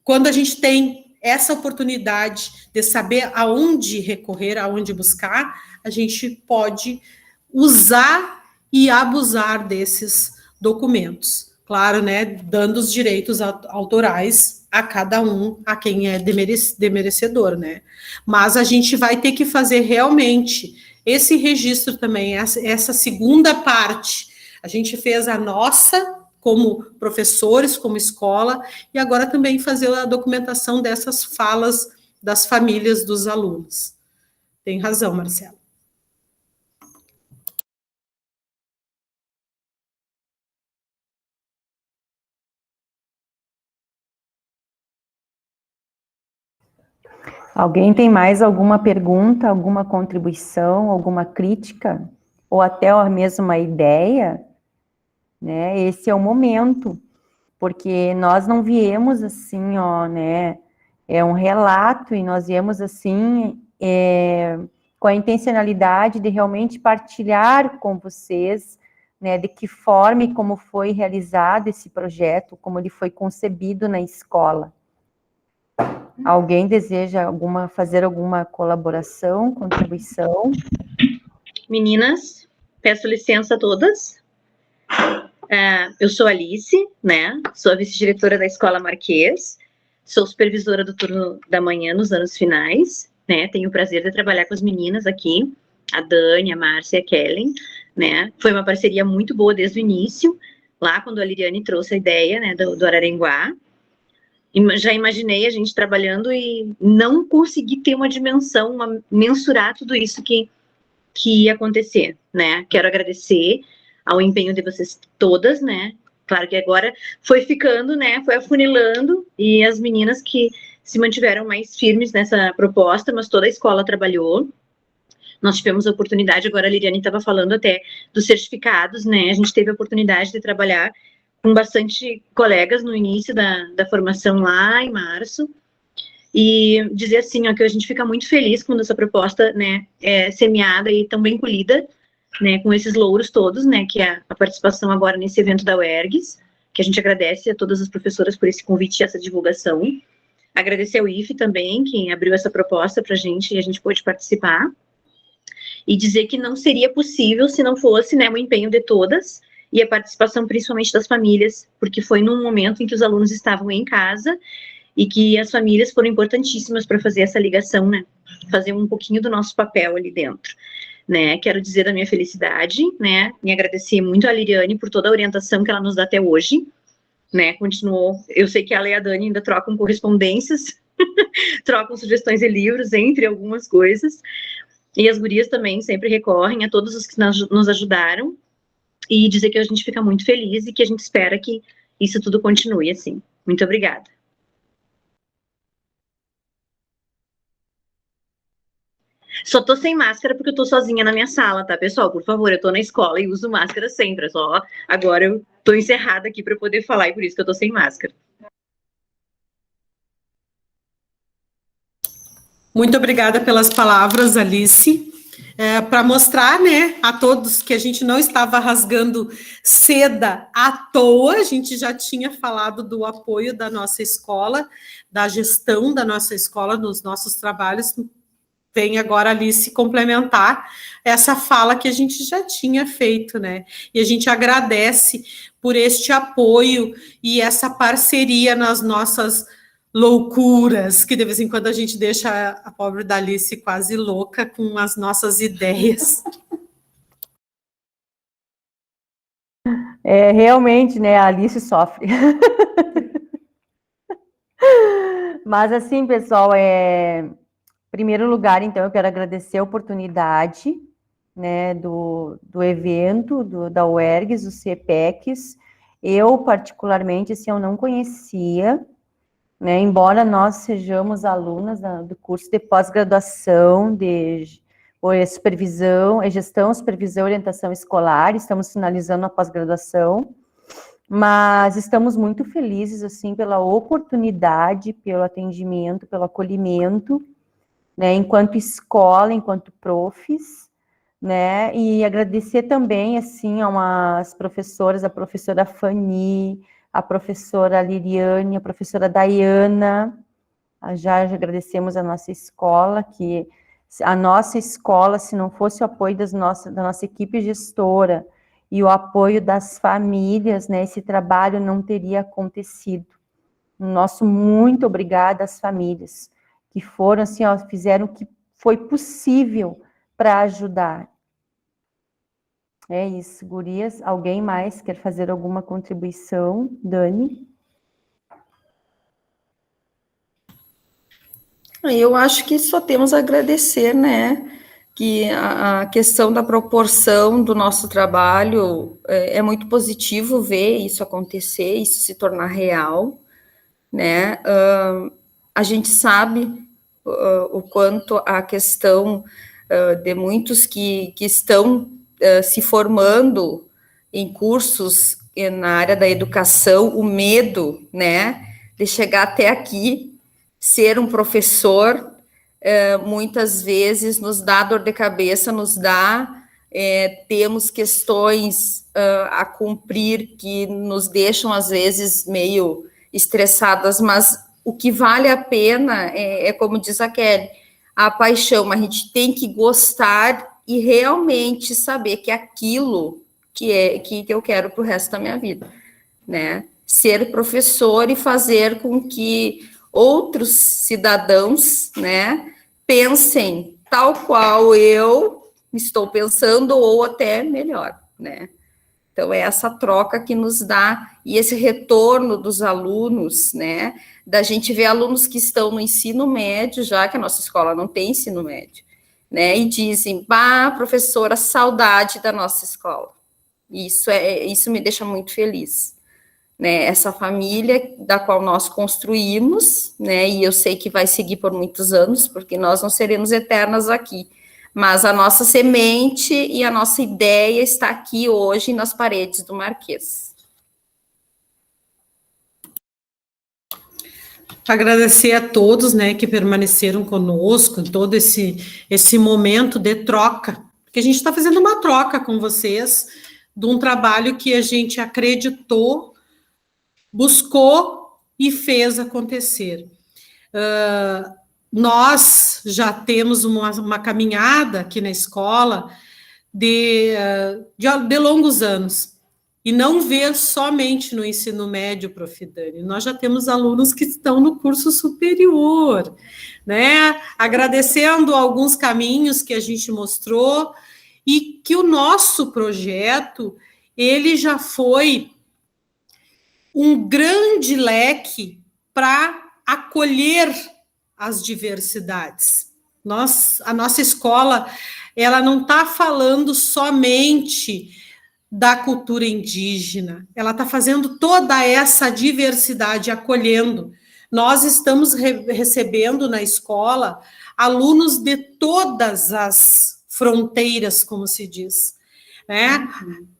quando a gente tem essa oportunidade de saber aonde recorrer, aonde buscar, a gente pode usar e abusar desses documentos. Claro, né, dando os direitos autorais a cada um, a quem é demerecedor, né? Mas a gente vai ter que fazer realmente esse registro também, essa segunda parte. A gente fez a nossa, como professores, como escola, e agora também fazer a documentação dessas falas das famílias dos alunos. Tem razão, Marcelo. Alguém tem mais alguma pergunta, alguma contribuição, alguma crítica, ou até mesmo uma ideia? Né? Esse é o momento, porque nós não viemos assim, né? É um relato, e nós viemos assim, com a intencionalidade de realmente partilhar com vocês, né, de que forma e como foi realizado esse projeto, como ele foi concebido na escola. Alguém deseja fazer alguma colaboração, contribuição? Meninas, peço licença a todas. Eu sou Alice, né? Sou a vice-diretora da Escola Marquês, sou supervisora do turno da manhã nos anos finais, né? Tenho o prazer de trabalhar com as meninas aqui, a Dani, a Márcia e a Kellen, né? Foi uma parceria muito boa desde o início, lá quando a Liriane trouxe a ideia, né, do Araranguá. Já imaginei a gente trabalhando e não consegui ter uma dimensão, mensurar tudo isso que ia acontecer, né? Quero agradecer ao empenho de vocês todas, né? Claro que agora foi ficando, né? Foi afunilando, e as meninas que se mantiveram mais firmes nessa proposta, mas toda a escola trabalhou. Nós tivemos a oportunidade, agora a Liriane estava falando até dos certificados, né? A gente teve a oportunidade de trabalhar com bastante colegas no início da formação lá em março, e dizer assim, que a gente fica muito feliz quando essa proposta, né, é semeada e tão bem colhida, né, com esses louros todos, né, que é a participação agora nesse evento da UERGS, que a gente agradece a todas as professoras por esse convite e essa divulgação. Agradecer ao IFE também, que abriu essa proposta para a gente e a gente pôde participar. E dizer que não seria possível se não fosse, né, o empenho de todas e a participação principalmente das famílias, porque foi num momento em que os alunos estavam em casa e que as famílias foram importantíssimas para fazer essa ligação, né, fazer um pouquinho do nosso papel ali dentro, né. Quero dizer da minha felicidade, né, me agradecer muito a Liriane por toda a orientação que ela nos dá até hoje, né, continuou, eu sei que ela e a Dani ainda trocam correspondências, trocam sugestões de livros, entre algumas coisas, e as gurias também sempre recorrem a todos os que nos ajudaram, e dizer que a gente fica muito feliz e que a gente espera que isso tudo continue assim. Muito obrigada. Só tô sem máscara porque eu tô sozinha na minha sala, tá, pessoal? Por favor, eu tô na escola e uso máscara sempre, só agora eu tô encerrada aqui para poder falar e por isso que eu tô sem máscara. Muito obrigada pelas palavras, Alice. Para mostrar, né, a todos que a gente não estava rasgando seda à toa, a gente já tinha falado do apoio da nossa escola, da gestão da nossa escola nos nossos trabalhos. Vem agora a Alice complementar essa fala que a gente já tinha feito, né? E a gente agradece por este apoio e essa parceria nas nossas loucuras, que de vez em quando a gente deixa a pobre da Alice quase louca com as nossas ideias. Realmente, né, a Alice sofre. Mas assim, pessoal, em primeiro lugar, então, eu quero agradecer a oportunidade, né, do evento, da UERGS, do CEPECs. Eu, particularmente, assim, eu não conhecia, né, embora nós sejamos alunas do curso de pós-graduação de supervisão, gestão, supervisão e orientação escolar, estamos finalizando a pós-graduação, mas estamos muito felizes, assim, pela oportunidade, pelo atendimento, pelo acolhimento, né, enquanto escola, enquanto profs, né, e agradecer também, assim, a umas professoras, a professora Fanny, a professora Liriane, a professora Dayana, já agradecemos a nossa escola, que a nossa escola, se não fosse o apoio da nossa equipe gestora e o apoio das famílias, né, esse trabalho não teria acontecido. Nosso muito obrigada às famílias, que foram, assim, ó, fizeram o que foi possível para ajudar. É isso, gurias. Alguém mais quer fazer alguma contribuição? Dani? Eu acho que só temos a agradecer, né, que a questão da proporção do nosso trabalho é muito positivo ver isso acontecer, isso se tornar real, né, a gente sabe o quanto a questão de muitos que estão se formando em cursos na área da educação, o medo, né, de chegar até aqui, ser um professor, muitas vezes nos dá dor de cabeça, temos questões a cumprir que nos deixam, às vezes, meio estressadas, mas o que vale a pena é como diz a Kelly, a paixão, a gente tem que gostar e realmente saber que é aquilo que eu quero para o resto da minha vida, né? Ser professor e fazer com que outros cidadãos, né, pensem tal qual eu estou pensando ou até melhor, né? Então, é essa troca que nos dá, e esse retorno dos alunos, né, da gente ver alunos que estão no ensino médio, já que a nossa escola não tem ensino médio, né, e dizem, professora, saudade da nossa escola. Isso me deixa muito feliz. Né, essa família da qual nós construímos, né, e eu sei que vai seguir por muitos anos, porque nós não seremos eternas aqui, mas a nossa semente e a nossa ideia está aqui hoje nas paredes do Marquês. Agradecer a todos, né, que permaneceram conosco em todo esse momento de troca, porque a gente está fazendo uma troca com vocês de um trabalho que a gente acreditou, buscou e fez acontecer. Nós já temos uma caminhada aqui na escola de longos anos, e não ver somente no ensino médio, Prof. Dani, nós já temos alunos que estão no curso superior, né? Agradecendo alguns caminhos que a gente mostrou, e que o nosso projeto, ele já foi um grande leque para acolher as diversidades. A nossa escola, ela não está falando somente da cultura indígena, ela está fazendo toda essa diversidade, acolhendo. Nós estamos recebendo na escola alunos de todas as fronteiras, como se diz. Né?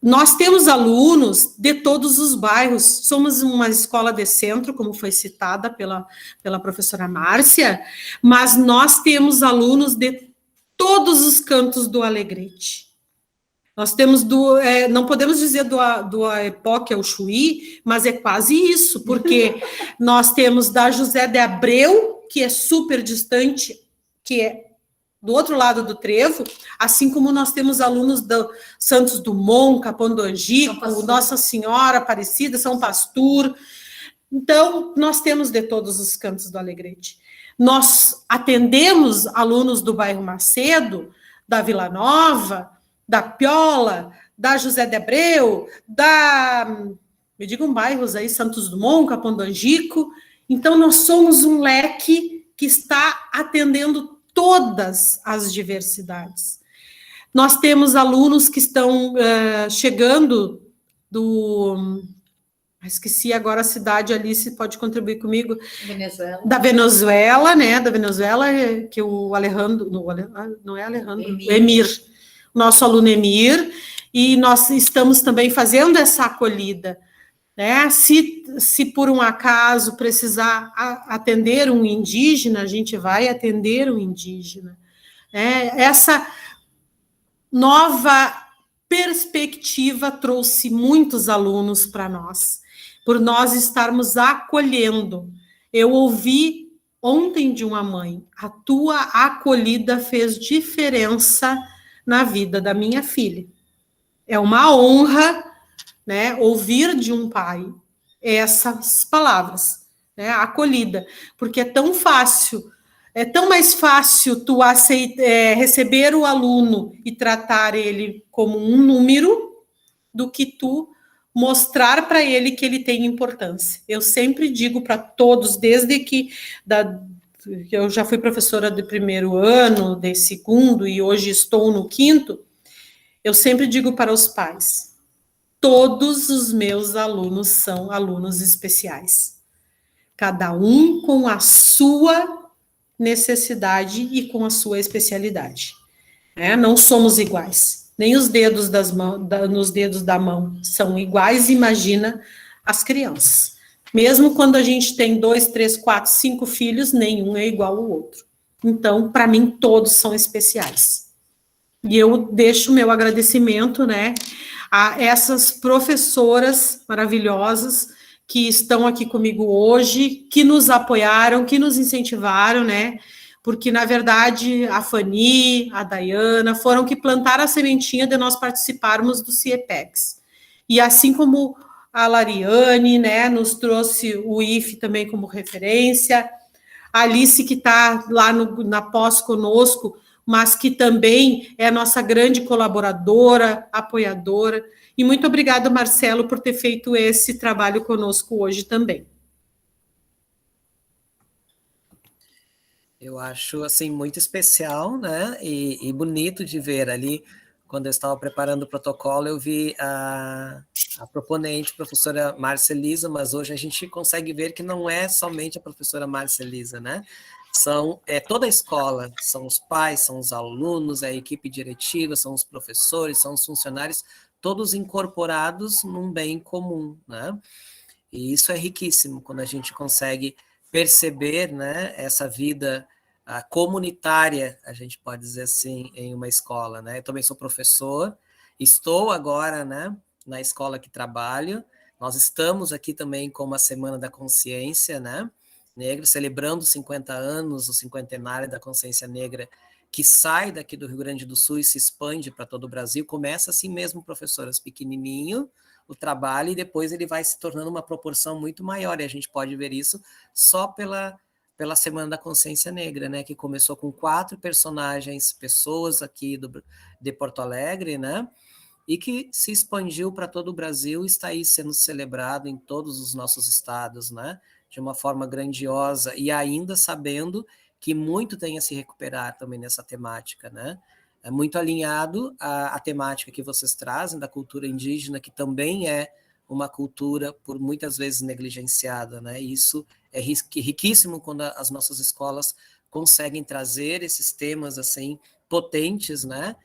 Nós temos alunos de todos os bairros, somos uma escola de centro, como foi citada pela professora Márcia, mas nós temos alunos de todos os cantos do Alegrete. Nós temos não podemos dizer do Aepoque ao Chuí, mas é quase isso, porque nós temos da José de Abreu, que é super distante, que é do outro lado do trevo, assim como nós temos alunos do Santos Dumont, Capão do Angico, Nossa Senhora Aparecida, São Pastor, Então, nós temos de todos os cantos do Alegrete. Nós atendemos alunos do bairro Macedo, da Vila Nova, da Piola, da José de Abreu, me digam bairros aí, Santos Dumont, Capão do Angico. Então, nós somos um leque que está atendendo todas as diversidades. Nós temos alunos que estão chegando esqueci agora a cidade, Alice pode contribuir comigo. Venezuela. Da Venezuela, né? Da Venezuela, que o Alejandro, não é Alejandro, Emir, nosso aluno Emir, e nós estamos também fazendo essa acolhida, né? Se por um acaso precisar atender um indígena, a gente vai atender um indígena. Essa nova perspectiva trouxe muitos alunos para nós, por nós estarmos acolhendo. Eu ouvi ontem de uma mãe: a tua acolhida fez diferença na vida da minha filha. É uma honra, né, ouvir de um pai essas palavras, né, acolhida, porque é tão fácil. É tão mais fácil tu receber o aluno e tratar ele como um número do que tu mostrar para ele que ele tem importância. Eu sempre digo para todos, desde que eu já fui professora de primeiro ano, de segundo e hoje estou no quinto, eu sempre digo para os pais: todos os meus alunos são alunos especiais. Cada um com a sua necessidade e com a sua especialidade. Não somos iguais. Nem os dedos nos dedos da mão são iguais, imagina as crianças. Mesmo quando a gente tem 2, 3, 4, 5 filhos, nenhum é igual ao outro. Então, para mim, todos são especiais. E eu deixo meu agradecimento, né, a essas professoras maravilhosas que estão aqui comigo hoje, que nos apoiaram, que nos incentivaram, né? Porque, na verdade, a Fanny, a Dayana, foram que plantaram a sementinha de nós participarmos do CIEPEX. E assim como a Lariane, né, nos trouxe o IFE também como referência, a Alice, que está lá na pós conosco, mas que também é a nossa grande colaboradora, apoiadora. E muito obrigada, Marcelo, por ter feito esse trabalho conosco hoje também. Eu acho, assim, muito especial, né, e bonito de ver ali. Quando eu estava preparando o protocolo, eu vi a proponente, professora Márcia Elisa, mas hoje a gente consegue ver que não é somente a professora Márcia Elisa, né? Toda a escola, são os pais, são os alunos, a equipe diretiva, são os professores, são os funcionários, todos incorporados num bem comum, né? E isso é riquíssimo, quando a gente consegue perceber, né, essa vida comunitária, a gente pode dizer assim, em uma escola, né? Eu também sou professor, estou agora, né, na escola que trabalho, nós estamos aqui também com uma Semana da Consciência, né, negra, celebrando 50 anos, o cinquentenário da consciência negra, que sai daqui do Rio Grande do Sul e se expande para todo o Brasil. Começa assim mesmo, professoras, pequenininho, o trabalho, e depois ele vai se tornando uma proporção muito maior, e a gente pode ver isso só pela Semana da Consciência Negra, né, que começou com 4 personagens, pessoas aqui de Porto Alegre, né, e que se expandiu para todo o Brasil e está aí sendo celebrado em todos os nossos estados, né, de uma forma grandiosa, e ainda sabendo que muito tem a se recuperar também nessa temática, né? É muito alinhado à temática que vocês trazem da cultura indígena, que também é uma cultura por muitas vezes negligenciada, né? E isso é riquíssimo quando as nossas escolas conseguem trazer esses temas assim potentes, né?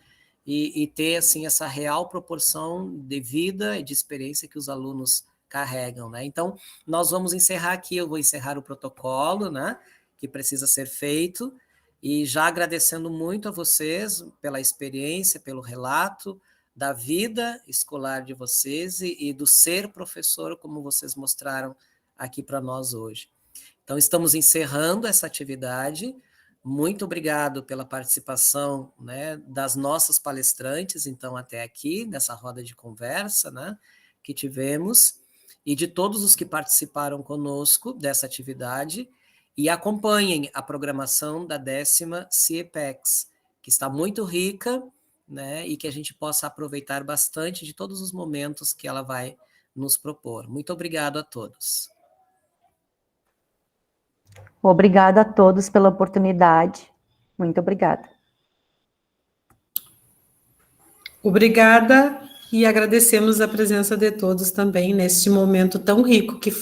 E ter assim essa real proporção de vida e de experiência que os alunos carregam, né? Então, nós vamos encerrar aqui, eu vou encerrar o protocolo, né, que precisa ser feito, e já agradecendo muito a vocês pela experiência, pelo relato da vida escolar de vocês e do ser professor, como vocês mostraram aqui para nós hoje. Então, estamos encerrando essa atividade. Muito obrigado pela participação, né, das nossas palestrantes, então, até aqui, nessa roda de conversa, né, que tivemos. e de todos os que participaram conosco dessa atividade e acompanhem a programação da 10ª CIEPEX, que está muito rica, né, e que a gente possa aproveitar bastante de todos os momentos que ela vai nos propor. Muito obrigado a todos. Obrigada a todos pela oportunidade. Muito obrigada. Obrigada e agradecemos a presença de todos também neste momento tão rico que foi